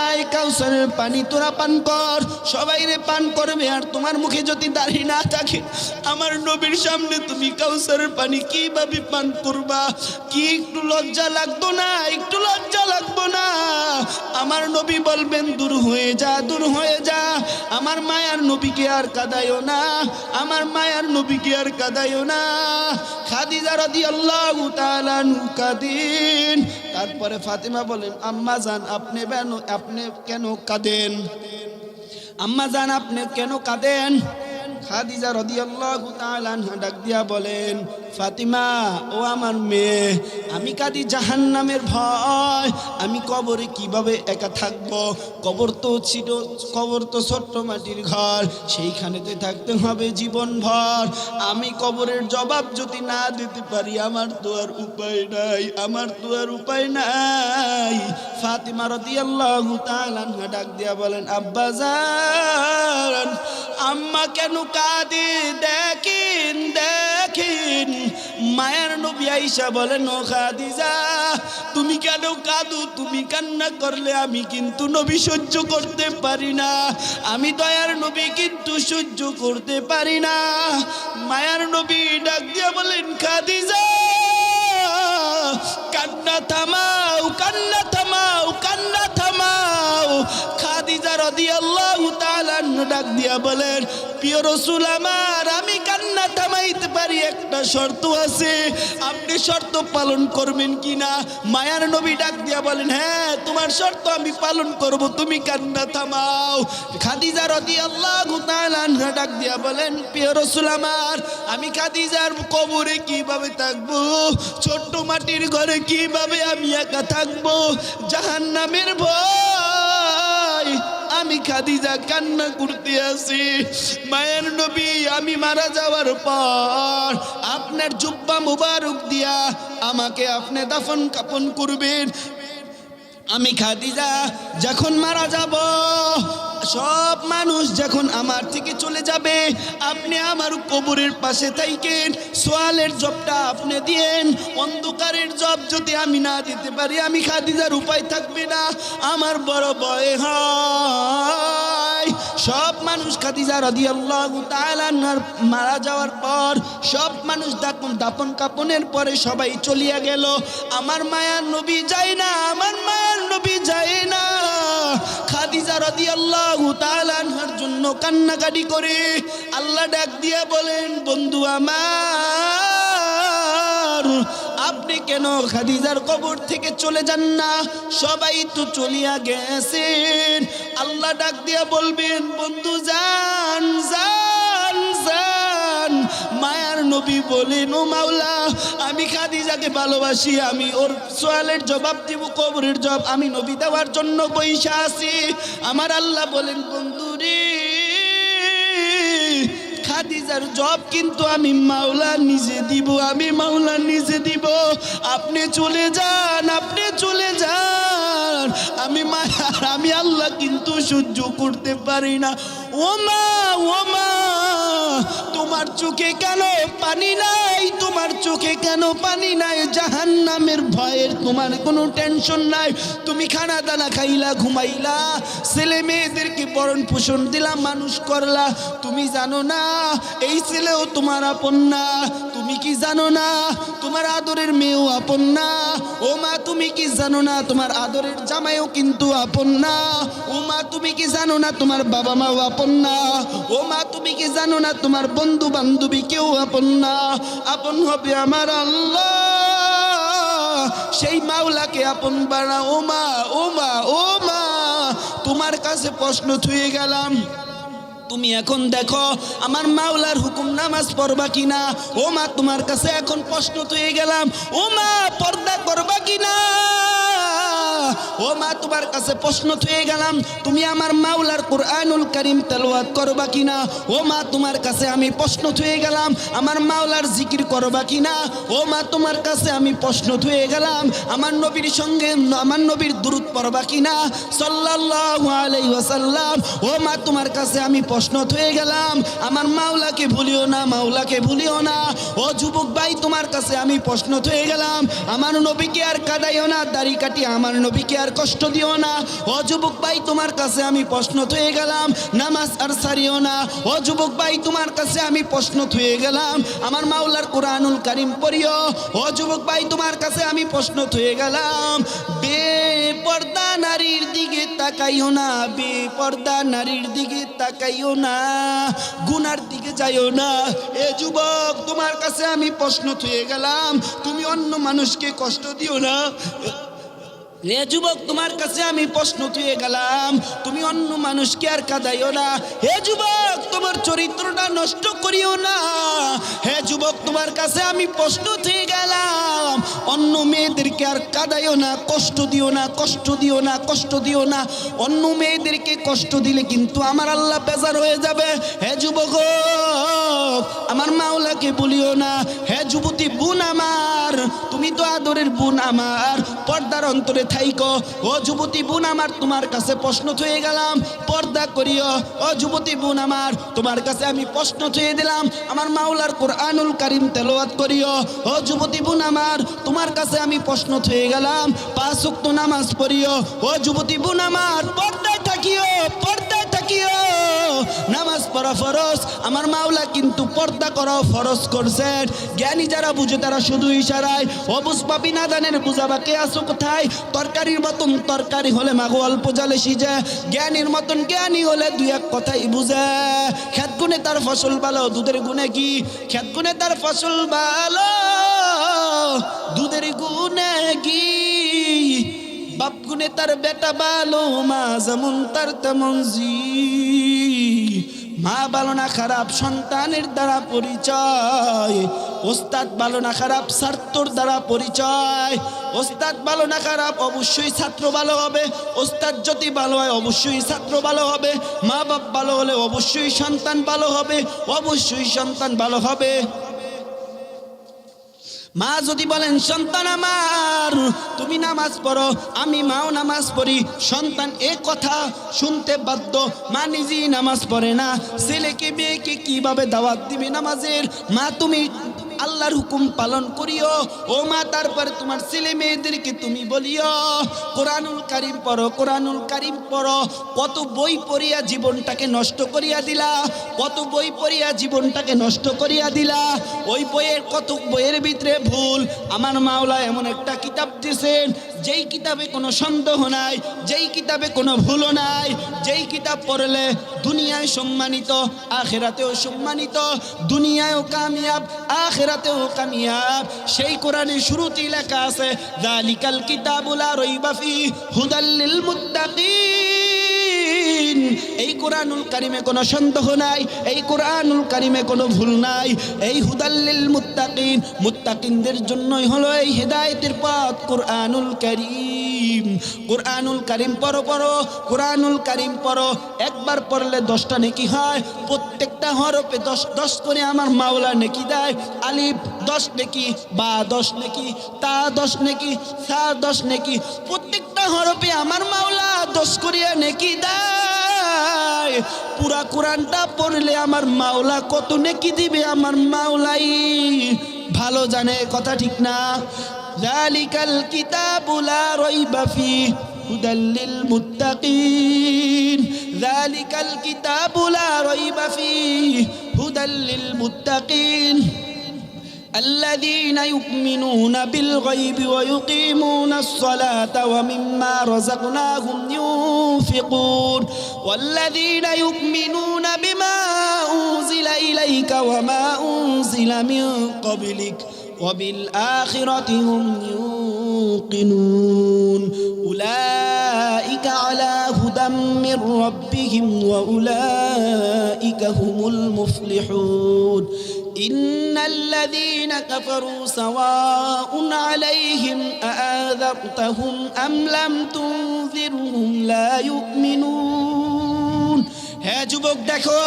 আয় কাউসারের পানি তোরা পান কর, সবাই রে পান করবে। আর তোমার মুখে যদি দাড়ি না থাকে, আমার নবীর সামনে তুমি কাউসারের পানি কিভাবে পান করবা? কি একটু লজ্জা লাগতো না? একটু লজ্জা লাগতো না? আমার নবী বলবেন, দূর হয়ে যা, দূর হয়ে যা। আমার মায়ার নবীকে আর কাঁদাইও না, আমার মায়ার নবীকে আর কাঁদাইও না। খাদিজা রাদিয়াল্লাহু তাআলা আনহা কাঁদেন। তারপরে ফাতেমা বলেন, আম্মা জান, আপনি কেন কাঁদেন? আম্মা জান, আপনি কেন কাঁদেন? খাদিজা রাদিয়াল্লাহু তাআলা আনহা ডাক দিয়া বলেন, ফাতিমা, ও আমার মেয়ে, আমি কাঁদি জাহান্নামের ভয়। আমি কবরে কিভাবে একা থাকবো? কবর তো ছোট্ট মাটির ঘর, সেইখানেতে থাকতে হবে জীবন ভর। আমি কবরের জবাব যদি না দিতে পারি, আমার তো আর উপায় নাই, আমার তো আর উপায় নাই। ফাতিমা রাদিয়াল্লাহু তাআলা আনহা ডাক দিয়া বলেন, আব্বা জান, আম্মা কেন কাঁদে? দেখেন দেখেন। মায়ের নবী আয়েশা বলেন, ও খাদিজা, তুমি কেন কাঁদো? তুমি কান্না করলে আমি কিন্তু নবী সহ্য করতে পারি না, আমি দয়ার নবী কিন্তু সহ্য করতে পারি না। মায়ের নবী ডাক দিয়া বলেন, খাদিজা, কান্না থামাও, কান্না থামাও, কান্না থামাও। খাদিজা রাদিয়াল্লাহু তাআলা আনহা ডাক দিয়া বলেন, প্রিয় রাসূল আমার, আমি কান্না থামাইতে পারি, একটা শর্ত আছে, আপনি শর্ত পালন করবেন কিনা? মায়ার নবী ডাক দিয়া বলেন, হ্যাঁ, তোমার শর্ত আমি পালন করব, তুমি কান্না থামাও। খাদিজা রাদিয়াল্লাহু তাআলা আনহা ডাক দিয়া বলেন, প্রিয় রাসূল আমার, আমি খাদিজার কবরে কিভাবে থাকবো? ছোট্ট মাটির ঘরে কিভাবে আমি একা থাকবো? জাহান্নামের ভয় আমি খাদিজা কান্না করতে আছি। মায়ের নবী, আমি মারা যাওয়ার পর আপনার জুব্বা মুবারক দিয়া আমাকে আপনি দাফন কাফন করবেন। আমি খাদিজা যখন মারা যাব, সব মানুষ যখন আমার থেকে চলে যাবে, আপনি আমার কবরের পাশে থাকেন, সোয়ালের জবটা আপনি দিয়েন। অন্ধকারের জব যদি আমি না দিতে পারি, আমি খাদিজার উপায় থাকবে না, আমার বড় ভয় হয়। সব মানুষ খাদিজা রাদিয়াল্লাহু তাআলা আনহার মারা যাওয়ার পর সব মানুষ দাপন কাপনের পরে সবাই চলিয়া গেল। আমার মায়ার নবী যায় না, আমার মায়ার নবী যায় না। খাদিজা রাদিয়াল্লাহু তাআলা আনহার জন্য কান্নাকাটি করে আল্লাহ ডাক দিয়া বলেন, বন্ধু আমার, আপনি কেন খাদিজার কবর থেকে চলে যান না? সবাই তো চলিয়া গেছেন। আল্লাহ ডাক দিয়া বলবেন, বন্ধু যান যান যান। মায়ার নবী বলেন, ও মাওলা, আমি খাদিজাকে ভালোবাসি, আমি ওর সওয়ালের জবাব দিব, কবরের জবাব আমি নবী দেওয়ার জন্য বইসা আছি। আমার আল্লাহ বলেন, বন্ধু রে, খাদিজার জব কিন্তু আমি মাওলা নিজে দিব, আমি মাওলা নিজে দিব। আপনি চলে যান, আপনি চলে যান। আমি আল্লাহ কিন্তু সহ্য করতে পারি না। ও মা, ও মা, তোমার চোখে কেন পানি নাই? তোমার চোখে কেন পানি নাই? জাহান্নামের ভয়ের তোমার কোনো টেনশন নাই। তুমি খানা দানা খাইলা, ঘুমাইলা, ছেলে মেয়েদেরকে ভরণ পোষণ দিলা, মানুষ করলা। তুমি জানো না এই ছেলেও তোমার আপন না? তুমি কি জানো না তোমার আদরের মেয়েও আপন না? ও মা, তুমি কি জানো না তোমার আদরের জামাইও কিন্তু আপন না? ও মা, তুমি কি জানো না তোমার বাবা মাও আপন না? ও মা, তুমি কি জানো না তোমার বন্ধু বান্ধবী কেউ আপন না? আপন হবে আমার আল্লাহ, সেই মাওলাকে আপন বানা। ও মা, ও মা, ও মা, তোমার কাছে প্রশ্ন থুয়ে গেলাম, তুমি এখন দেখো আমার মাওলার হুকুম নামাজ পড়বা কিনা? ও মা, তোমার কাছে এখন প্রশ্ন থুয়ে গেলাম, ও মা, পর্দা করবা কিনা? ও মা, তোমার কাছে প্রশ্ন থুয়ে গেলাম, তুমি আমার মাওলার কুরআনুল কারীম তেলাওয়াত করবা কিনা? ও মা, তোমার কাছে আমি প্রশ্ন থুয়ে গেলাম, আমার মাওলার জিকির করবা কিনা? ও মা, তোমার কাছে আমি প্রশ্ন থুয়ে গেলাম, আমার নবীর সঙ্গে আমার নবীর দুরূদ পড়বা কিনা সাল্লাল্লাহু আলাইহি ওয়াসাল্লাম? ও মা, তোমার কাছে আমি প্রশ্ন থুয়ে গেলাম, আমার মাওলাকে ভুলিও না, মাওলাকে ভুলিও না। ও যুবক ভাই, তোমার কাছে আমি প্রশ্ন থুয়ে গেলাম, আমার নবীকে আর কাঁদাইও না, দাড়ি কাটি আমার নবীকে আর কষ্ট দিও না। ও যুবক ভাই, তোমার কাছে আমি প্রশ্ন থুয়ে গেলাম, নামাজ আর ছাড়িও না। ও যুবক ভাই, তোমার কাছে আমি প্রশ্ন থুয়ে গেলাম, আমার মাওলার কুরআনুল কারীম পড়িও। ও যুবক ভাই, তোমার কাছে আমি প্রশ্ন থুয়ে গেলাম, বেপর্দা নারীর দিকে তাকাইও না, বেপর্দা নারীর দিকে তাকাইও না, গুনার দিকে যাইও না। এ যুবক, তোমার কাছে আমি প্রশ্ন থুয়ে গেলাম, তুমি অন্য মানুষকে কষ্ট দিও না। হে যুবক, তোমার কাছে আমি প্রশ্ন থুয়ে গেলাম, তুমি অন্য মানুষকে আর কাঁদাইও না। হে যুবক, তোমার চরিত্রটা নষ্ট করিও না। হে যুবক, তোমার কাছে আমি প্রশ্ন থুয়ে গেলাম, অন্য মেয়েদেরকে আর কাঁদাইও না, কষ্ট দিও না, কষ্ট দিও না, কষ্ট দিও না। অন্য মেয়েদেরকে কষ্ট দিলে কিন্তু আমার আল্লাহ বেজার হয়ে যাবে। হে যুবক, আমার মাওলাকে বলিও না। হে যুবতী বোন আমার, তুমি তো আদরের বোন আমার, পর্দার অন্তরে থাইকো। ও যুবতী বোন আমার, তোমার কাছে প্রশ্ন থুয়ে গেলাম, পর্দা করিও। ও যুবতী বোন আমার, তোমার কাছে আমি প্রশ্ন থুয়ে দিলাম, আমার মাওলার কুরআনুল কারীম তেলাওয়াত করিও। ও যুবতী বোন আমার, তোমার কাছে আমি প্রশ্ন থুয়ে গেলাম, 5 ওয়াক্ত নামাজ পড়িও। ও যুবতী বোন আমার, পর্দায় থাকিও, পর্দায় থাকিও। নামাজ পড়া ফরজ, আমার মাওলা কিন্তু পর্দা করাও ফরজ করছেন। জ্ঞানী যারা বুঝে তারা শুধু ইশারায়, অবুঝ পাপি নাদানের বুঝাবা কে আসো কোথায়? তরকারির মতন তরকারি হলে মাগো অল্প জালে সিজে, জ্ঞানীর মতন জ্ঞানী হলে দুই এক কথাই বুঝে। খেত গুনে তার ফসল ভালো, দুধের গুনে কি? খেত গুনে তার ফসল ভালো, দুধের গুনে কি? বাপ গুনে তার বেটা ভালো, মা যেমন তার তেমন জি। মা ভালো না খারাপ সন্তানের দ্বারা পরিচয়, ওস্তাদ ভালো না খারাপ ছাত্রর দ্বারা পরিচয়। ওস্তাদ ভালো না খারাপ অবশ্যই ছাত্র ভালো হবে, ওস্তাদ যদি ভালো হয় অবশ্যই ছাত্র ভালো হবে, মা বাপ ভালো হলে অবশ্যই সন্তান ভালো হবে, অবশ্যই সন্তান ভালো হবে। মা যদি বলেন, সন্তান আমার তুমি নামাজ পড়ো, আমি মাও নামাজ পড়ি, সন্তান এ কথা শুনতে বাধ্য। মা নিজেই নামাজ পড়ে না, ছেলেকে মেয়েকে কিভাবে দাওয়াত দিবে নামাজের? মা তুমি আল্লাহর হুকুম পালন করিও। ও মা তারপর তোমার ছেলে মেয়েদেরকে তুমি বলিও কোরআনুল কারীম পড়ো, কোরআনুল কারীম পড়ো। কত বই পড়িয়া জীবনটাকে নষ্ট করিয়া দিলা, কত বই পড়িয়া জীবনটাকে নষ্ট করিয়া দিলা। ওই বইয়ের কত বইয়ের ভিতরে ভুল। আমার মাওলা এমন একটা কিতাব দিয়েছেন যেই কিতাবে কোনো সন্দেহ নাই, যেই কিতাবে কোনো ভুলও নাই, যেই কিতাব পড়লে দুনিয়ায় সম্মানিত আখিরাতেও সম্মানিত, দুনিয়ায়ও কামিয়াব আখিরাতেও কামিয়াব। সেই কোরআনের শুরুতেই লেখা আছে যালিকাল কিতাবু লা রাইবা ফিহি হুদাল লিল মুত্তাকিন। এই কোরআনুল কারীমে কোনো সন্দেহ নাই, এই কোরআনুল কারীমে কোনো ভুল নাই। এই হুদাল লিল মুত্তাকিন, মুত্তাকিনদের জন্যই হলো এই হেদায়েতের পথ কোরআনুল কারীম। কোরআনুল কারীম পড়ো পড়ো, কোরআনুল কারীম পড়ো। একবার পড়লে 10টা নেকি হয়, প্রত্যেকটা হরফে 10 করে আমার মাওলা নেকি দেয়। আলিফ 10 নেকি, বা 10 নেকি, তা 10 নেকি, সা 10 নেকি, প্রত্যেকটা হরফে আমার মাওলা 10 করিয়া নেকি দেয়। পুরা কোরআনটা পড়লে আমার মাওলা কত নেকি দিবে আমার মাওলাই ভালো জানে, কথা ঠিক না? যালিকাল কিতাবু লা রাইবা ফিহি হুদাল লিল মুত্তাকিন, যালিকাল কিতাবু লা রাইবা ফিহি হুদাল লিল মুত্তাকিন الذين يؤمنون بالغيب ويقيمون الصلاة ومما رزقناهم ينفقون والذين يؤمنون بما أنزل إليك وما أنزل من قبلك وبالآخرة هم يوقنون أولئك على هدى من ربهم وأولئك هم المفلحون إن الذين كفروا سواء عليهم أأنذرتهم أم لم تنذرهم لا يؤمنون। হ্যাঁ যুবক দেখো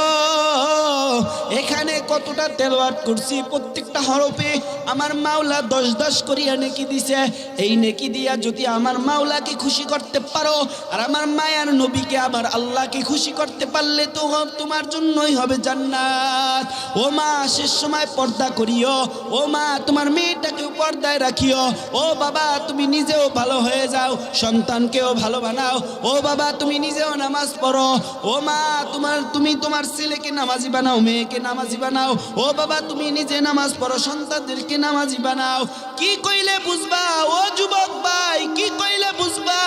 এখানে কতটা তেলাওয়াত করছি, প্রত্যেকটা হরফে আমার মাওলা 10 করিয়া নেকি দিছে। এই নেকি দিয়া যদি আমার মাওলাকে খুশি করতে পারো আর আমার মায়ার নবীকে আমার আল্লাহকে খুশি করতে পারলে তো তোমার জন্যই হবে জান্নাত। ও মা শেষ সময় পর্দা করিও, ও মা তোমার মেয়েটাকেও পর্দায় রাখিও। ও বাবা তুমি নিজেও ভালো হয়ে যাও, সন্তানকেও ভালো বানাও। ও বাবা তুমি নিজেও নামাজ পড়ো। ও মা তুমি তোমার ছেলেকে নামাজি বানাও, মেয়েকে নামাজি বানাও। ও বাবা তুমি নিজে নামাজ পড়ো, সন্তানদেরকে নামাজি বানাও। কি কইলে বুঝবা ও যুবক ভাই, কি কইলে বুঝবা?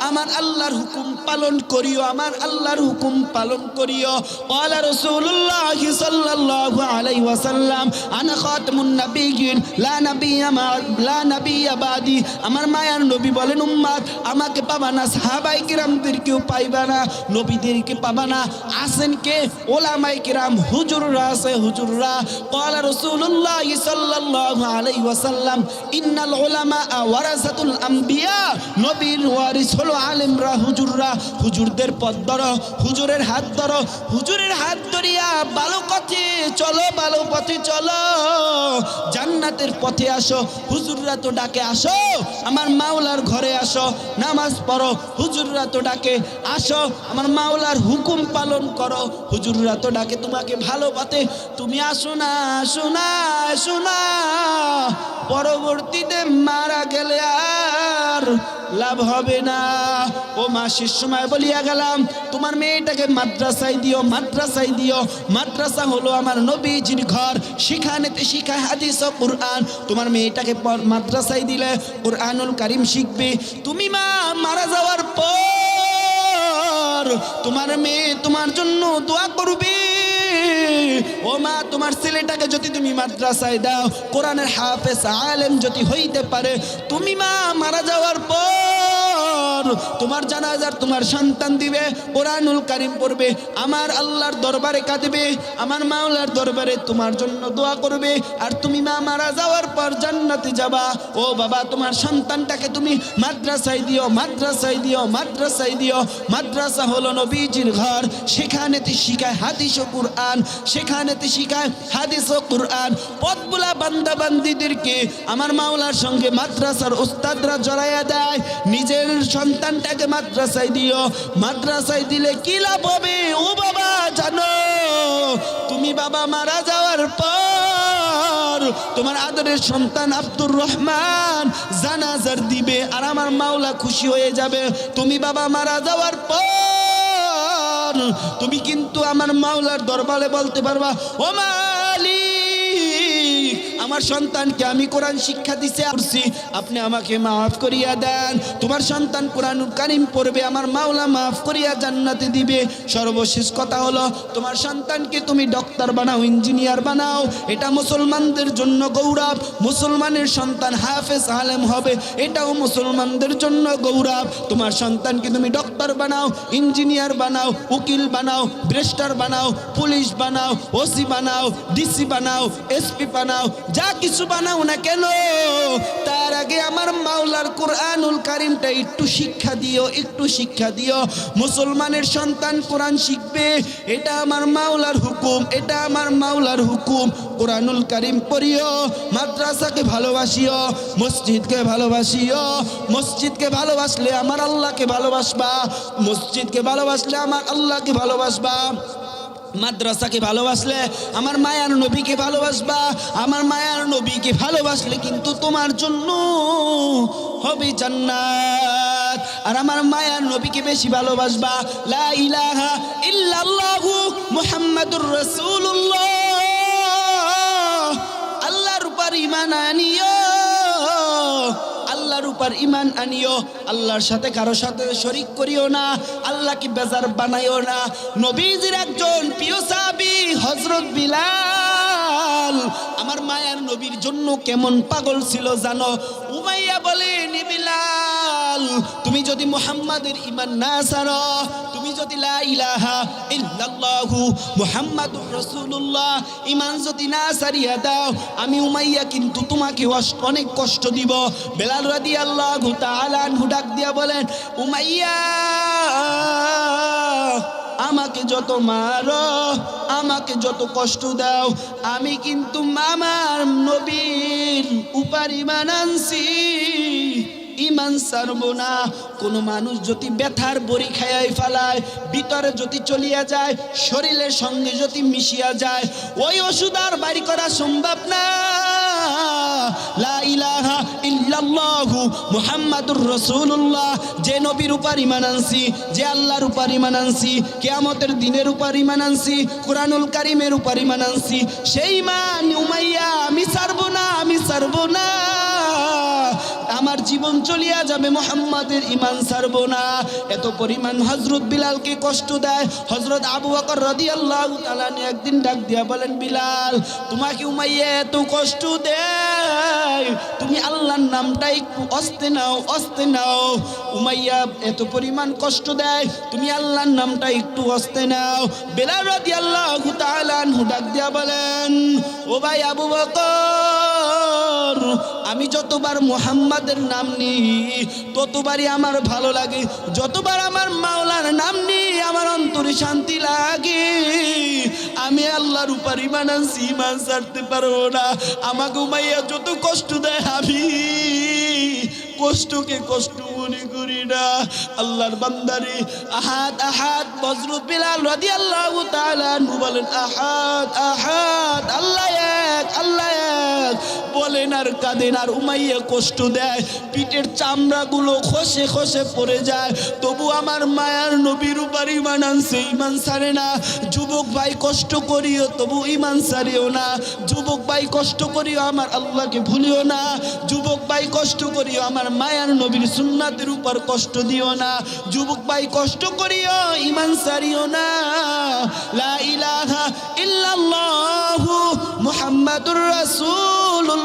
আমার আল্লাহর হুকুম পালন করিও, আমার আল্লাহর হুকুম পালন করিও। ক্বালা রাসূলুল্লাহ সাল্লাল্লাহু আলাইহি ওয়াসাল্লাম আনা খাতামুন নাবিয়্যিন লা নাবিয়্যা বাদি। আমার মায়ার নবী বলেন উম্মত আমাকে পাবা না, সাহাবায়ে কিরামদেরকেও পাইবা না, নবীদেরকে পাবা না। আছেন কে? ওলামায়ে কিরাম, হুজুররা আছে, হুজুররা। ক্বালা রাসূলুল্লাহ সাল্লাল্লাহু আলাইহি ওয়াসাল্লাম ইন্নাল উলামা ওয়ারাসাতুল আমবিয়া। নবীর ওয়ারিস হলো আলেমরা, হুজুররা। হুজুরদের পথ ধরো, হুজুরের হাত ধরো, হুজুরের হাত ধরিয়া ভালো পথে চলো, ভালো পথে চলো, জান্নাতের পথে আসো। হুজুররা তো ডাকে আসো আমার মাওলার ঘরে আসো, নামাজ পড়ো। হুজুররা তো ডাকে আসো আমার মাওলার হুকুম পালন করো। হুজুররা তো ডাকে তোমাকে ভালো পথে, তুমি আসো না, আসো না, আসো না। পরবর্তীতে মারা গেলে আর লাভ হবে না। ও মা শেষ সময় বলিয়া গেলাম তোমার মেয়েটাকে মাদ্রাসায় দিও, মাদ্রাসায় দিও। মাদ্রাসা হলো আমার নবীজির ঘর, সেখানেতে শিখায় হাদিস ও কুরআন। তোমার মেয়েটাকে মাদ্রাসায় দিলে কুরআনুল কারীম শিখবে। তুমি মা মারা যাওয়ার পর তোমার মেয়ে তোমার জন্য দোয়া করবে। ও মা তোমার ছেলেটাকে যদি তুমি মাদ্রাসায় দাও, কোরআনের হাফেজ আলেম যদি হইতে পারে, তুমি মা মারা যাওয়ার পর তোমার জানাজার তোমার সন্তান দিবে, কোরআনুল কারীম পড়বে, আমার আল্লাহর দরবারে কাঁদবে, আমার মাওলার দরবারে তোমার জন্য দোয়া করবে। আর তুমি মা মারা যাওয়ার পর জান্নাতে যাবা। ও বাবা তোমার সন্তানটাকে তুমি মাদ্রাসায় দিও, মাদ্রাসায় দিও, মাদ্রাসায় দিও। মাদ্রাসা হলো নবীজির ঘর, সেখানেতে শিখায় হাদিস ও কুরআন, সেখানেতে শিখায় হাদিস ও কুরআন। পথগুলা বান্দা বান্দীদেরকে আমার মাওলার সঙ্গে মাদ্রাসার উস্তাদরা জড়াইয়া দেয়। নিজের সন্তানটাকে মাদ্রাসায় দিও, মাদ্রাসায় দিলে কি লাভ হবে? ও বাবা জানো তুমি বাবা মারা যাওয়ার পর তোমার আদরের সন্তান আব্দুর রহমান জানাজার দিবে, আর আমার মাওলা খুশি হয়ে যাবে। তুমি বাবা মারা যাওয়ার পর তুমি কিন্তু আমার মাওলার দরবারে বলতে পারবা, ও মালিক, আমার সন্তানকে আমি কোরআন শিক্ষা দিতে আসছি, আপনি আমাকে মাফ করিয়া দেন। তোমার সন্তান কোরআনুল কারীম পড়বে, আমার মাওলা মাফ করিয়া জান্নাতে দিবে। সর্বশেষ কথা হলো, তোমার সন্তানকে তুমি ডক্টর বানাও, ইঞ্জিনিয়ার বানাও, এটা মুসলমানদের জন্য গৌরব। মুসলমানের সন্তান হাফেজ আলেম হবে, এটাও মুসলমানদের জন্য গৌরব। তোমার সন্তানকে তুমি ডক্টর বানাও, ইঞ্জিনিয়ার বানাও, উকিল বানাও, ব্যারিস্টার বানাও, পুলিশ বানাও, ওসি বানাও, ডিসি বানাও, এসপি বানাও, যা কিছু বানাও না কেন, তার আগে আমার মাওলার কোরআনুল কারীমটা একটু শিক্ষা দিও, একটু শিক্ষা দিও। মুসলমানের সন্তান কোরআন শিখবে, এটা আমার মাওলার হুকুম, এটা আমার মাওলার হুকুম। কোরআনুল কারীম পড়িও, মাদ্রাসাকে ভালোবাসিও, মসজিদকে ভালোবাসিও। মসজিদকে ভালোবাসলে আমার আল্লাহকে ভালোবাসবা, মসজিদকে ভালোবাসলে আমার আল্লাহকে ভালোবাসবা। মাদ্রাসাকে ভালোবাসলে আমার মায়ার নবীকে ভালোবাসবা, আমার মায়ার নবীকে ভালোবাসলে কিন্তু তোমার জন্য হবে জান্নাত। আর আমার মায়ার নবীকে বেশি ভালোবাসবা। লা ইলাহা ইল্লাল্লাহু মুহাম্মাদুর রাসূলুল্লাহ। আল্লাহর উপর ঈমান আনিও, আল্লাহর উপর ঈমান আনিও, আল্লাহর সাথে কারো সাথে শরীক করিও না, আল্লাহকে বেজার বানাইও না। নবীজির একজন প্রিয় সাহাবী হযরত বিলাল আমার মায়ার নবীর জন্য কেমন পাগল ছিল জানো? উমাইয়া বলেন, বিলাল, তুমি যদি মুহাম্মাদের ঈমান না ছাড়ো, তুমি যদি লা ইলাহা ইল্লাল্লাহু মুহাম্মাদুর রাসূলুল্লাহ ঈমান যদি না ছাড়িয়া দাও, আমি উমাইয়া কিন্তু তোমাকে অনেক কষ্ট দিব। বিলাল রাদিয়াল্লাহু তাআলা আনহু ডাক দিয়া বলেন, উমাইয়া, আমাকে যত মারো, আমাকে যত কষ্ট দাও, আমি কিন্তু আমার নবীর উপর ঈমান আনছি, ঈমান ছাড়বো না। কোনো মানুষ যদি ব্যথার বড়ি খাইয়াই ফেলায়, ভিতরে যদি চলিয়া যায়, শরীরের সঙ্গে যদি মিশিয়া যায়, ওই ওষুধ আর বাড়ি করা সম্ভব না। লা ইলাহা ইল্লাল্লাহু মুহাম্মাদুর রাসূলুল্লাহ, যে নবীর উপর ঈমান আনছি, যে আল্লাহর উপর ঈমান আনছি, কিয়ামতের দিনের উপর ঈমান আনছি, কোরআনুল কারীমের উপর ঈমান আনছি, সেই ঈমান উমাইয়া আমি ছাড়বো না, আমি ছাড়বো না। আমার জীবন চলিয়া যাবে, মুহাম্মাদের ঈমান ছাড়বো না। এত পরিমাণ হযরত বিলালকে কষ্ট দেয়। হযরত আবু বকর রাদিয়াল্লাহু তাআলা একদিন ডাক দিয়া বলেন, বিলাল, তোমাকে উমাইয়া এত কষ্ট দেয়, তুমি আল্লাহর নামটা একটু আস্তে নাও, আস্তে নাও। উমাইয়া এত পরিমাণ কষ্ট দেয়, তুমি আল্লাহর নামটা একটু আস্তে নাও। বিলাল রাদিয়াল্লাহু তাআলা আনহু ডাক দিয়া বলেন, ও ভাই আবু বকর, আমি যতবার মুহাম্মাদের নাম নিই ততবারই আমার ভালো লাগে, যতবার আমার মাওলার নাম নিই আমার অন্তরে শান্তি লাগে। আমি আল্লাহর উপর ঈমান আনছি, ঈমান ছাড়তে পারবো না। আমাকে উমাইয়া যত কষ্ট দেয়, আমি কষ্টকে কষ্ট মনে করি না। আল্লাহর বান্দারে আহাদ আহাদ হযরত বিলাল রাদিয়াল্লাহু তাআলা আনহু বলেন, আহাদ আহাদ, আল্লাহ এক, আল্লাহ এক বলেন আর কাঁদেন। আর উমাইয়া কষ্ট দেয়, পিঠের চামড়াগুলো খসে খসে পড়ে যায়, তবু আমার মায়ার নবীর উপর ঈমান আনছে, ঈমান ছাড়ে না। যুবক ভাই কষ্ট করিও, তবু ঈমান ছাড়িও না। যুবক ভাই কষ্ট করিও, আমার আল্লাহকে ভুলিও না। যুবক ভাই কষ্ট করিও, আমার মায়ার নবীর সুন্নাতের উপর কষ্ট দিও না। যুবক ভাই কষ্ট করিও, ঈমান ছাড়িও না। লা ইলাহা ইল্লাল্লাহু মুহাম্মাদুর রাসূলুল্লাহ।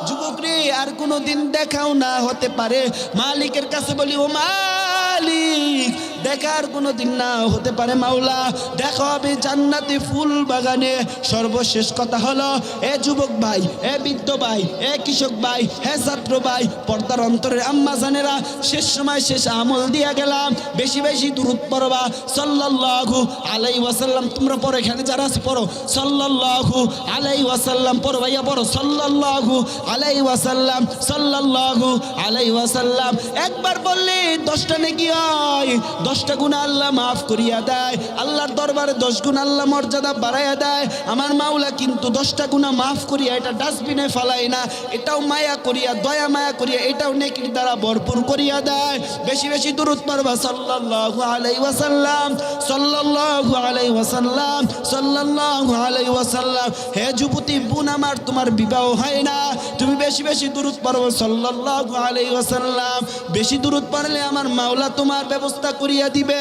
যুবক রে, আর কোনো দিন দেখাও না হতে পারে, মালিকের কাছে বলি, ও মালিক, দেখার কোনো দিন না হতে পারে, মাওলা দেখা হবে জান্নাতে ফুল বাগানে। সর্বশেষ কথা হলো, এ যুবক ভাই, এ বৃদ্ধ ভাই, এ কৃষক ভাই, হে ছাত্র ভাই, পর্দার অন্তরের আম্মা জানেরা, শেষ সময় শেষ আমল দিয়া গেলাম, বেশি বেশি দুরূদ পড়বা সাল্লাল্লাহু আলাইহি ওয়াসাল্লাম। তোমরা পড়ো, এখানে যারা আছে পড়ো, সাল্লাল্লাহু আলাইহি ওয়াসাল্লাম পড়ো, ভাইয়া পড়ো, সাল্লাল্লাহু আলাইহি ওয়াসাল্লাম, সাল্লাল্লাহু আলাইহি ওয়াসাল্লাম। একবার বললে 10টা নেকি হয়, 10টা গুনাহ আল্লাহ মাফ করিয়া দেয়। আল্লাহর দরবারে 10 গুণ আল্লাহ মর্যাদা বাড়াইয়া দেয়। আমার মাওলা কিন্তু 10টা গুনাহ মাফ করিয়া এটা ডাস্টবিনে ফালায় না, এটাও মায়া করিয়া দয়া মায়া করিয়া এটাও নেকির দ্বারা ভরপুর করিয়া দেয়। বেশি বেশি দুরূদ পড়বা সাল্লাল্লাহু আলাইহি ওয়াসাল্লাম, সাল্লাল্লাহু আলাইহি ওয়াসাল্লাম, সাল্লাল্লাহু আলাইহি ওয়াসাল্লাম। হে যুবতী বোন আমার, তোমার বিবাহ হয় না, তুমি বেশি বেশি দুরূদ পড়ো সাল্লাল্লাহু আলাইহি ওয়াসাল্লাম। বেশি দুরূদ পড়লে আমার মাওলা তোমার ব্যবস্থা করিয়া দিবে।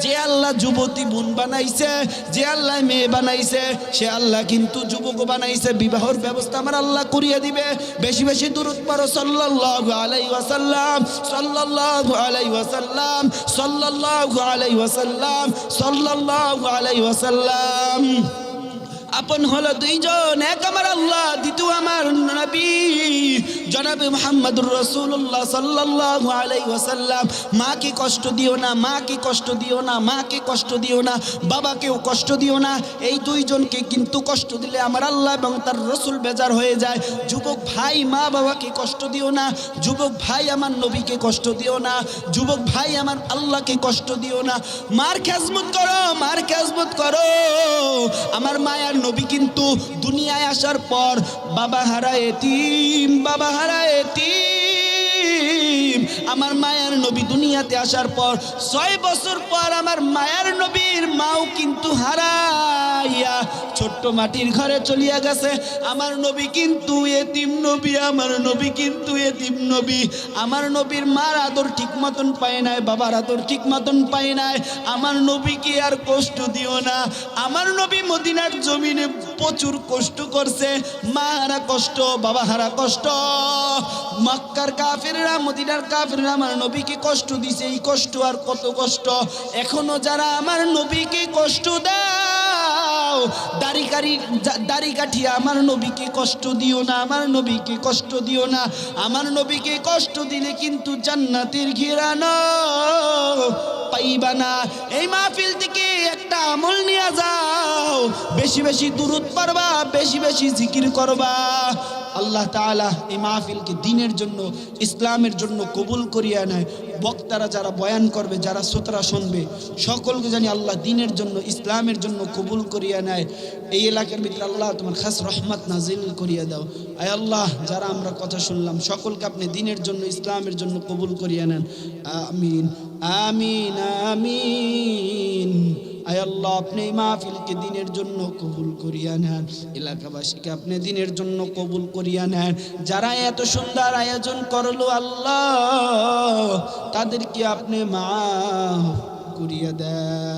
যে আল্লাহ যুবতী বোন বানাইছে, যে আল্লাহ মেয়ে বানাইছে, সে আল্লাহ কিন্তু যুবক বানাইছে, বিবাহের ব্যবস্থা আমার আল্লাহ করিয়া দিবে। বেশি বেশি দুরূদ পড়ো সাল্লাল্লাহু আলাইহি ওয়াসাল্লাম, সাল্লাল্লাহু আলাইহি ওয়াসাল্লাম, সাল্লাল্লাহু আলাইহি ওয়াসাল্লাম, সাল্লাল্লাহু আলাইহি ওয়াসাল্লাম। আপন হলো দুইজন, এক আমার আল্লাহ, দ্বিতীয় আমার নবী জনাবে মুহাম্মদুর রাসূলুল্লাহ সাল্লাল্লাহু আলাইহি ওয়াসাল্লাম। মাকে কষ্ট দিও না, মাকে কষ্ট দিও না, মাকে কষ্ট দিও না, বাবাকেও কষ্ট দিও না। এই দুইজনকে কিন্তু কষ্ট দিলে আমার আল্লাহ এবং তার রাসূল বেজার হয়ে যায়। যুবক ভাই, মা বাবাকে কষ্ট দিও না। যুবক ভাই, আমার নবীকে কষ্ট দিও না। যুবক ভাই, আমার আল্লাহকে কষ্ট দিও না। মার খেজমত করো, মার খেজমত করো। আমার মায়ার নবী কিন্তু দুনিয়ায় আসার পর বাবা হারা এতিম, বাবা হারা এতিম। আমার মায়ার নবী দুনিয়াতে আসার পর 6 বছর পর আমার মায়ার নবীর মাও কিন্তু হারাইয়া ছোট্ট মাটির ঘরে চলিয়া গেছে। আমার নবী কিন্তু এতিম নবী, আমার নবী কিন্তু এতিম নবী। আমার নবীর মার আদর ঠিক মতন পায় নাই, বাবার আদর ঠিক মতন পায় নাই। আমার নবীকে আর কষ্ট দিও না। আমার নবী মদিনার জমিনে প্রচুর কষ্ট করছে, মা হারা কষ্ট, বাবা হারা কষ্ট। মক্কার কাফেররা, মদিনার কাফেররা আমার নবীকে কষ্ট দিছে। এই কষ্ট আর কত কষ্ট। এখনো যারা আমার নবীকে কষ্ট দাও, দাড়ি কাঠিয়া আমার নবীকে কষ্ট দিও না, আমার নবীকে কষ্ট দিও না। আমার নবীকে কষ্ট দিলে কিন্তু জান্নাতের ঘেরানো পাইবা না। এই মাহফিল থেকে একটা আমল নিয়ে যাও, বেশি বেশি দুরূদ পড়বা, বেশি বেশি জিকির করবা। আল্লাহ তাআলা এই মাহফিলকে দ্বীনের জন্য, ইসলামের জন্য কবুল করিয়া নেয়। বক্তারা যারা বয়ান করবে, যারা শ্রোতারা শুনবে, সকলকে জানি আল্লাহ দ্বীনের জন্য, ইসলামের জন্য কবুল করিয়া নেয়। এই এলাকার ভিতরে আল্লাহ তোমার খাস রহমত নাজিল করিয়া দাও। আয় আল্লাহ, যারা আমরা কথা শুনলাম সকলকে আপনি দ্বীনের জন্য, ইসলামের জন্য কবুল করিয়া নেন। আমিন আমিন আমিন। আয় আল্লাহ, আপনি এই মাহফিলকে দ্বীনের জন্য কবুল করিয়া নেন। এলাকাবাসীকে আপনি দ্বীনের জন্য কবুল করিয়া নেন। যারা এত সুন্দর আয়োজন করলো আল্লাহ, তাদেরকে আপনি মাফ করিয়া দেন।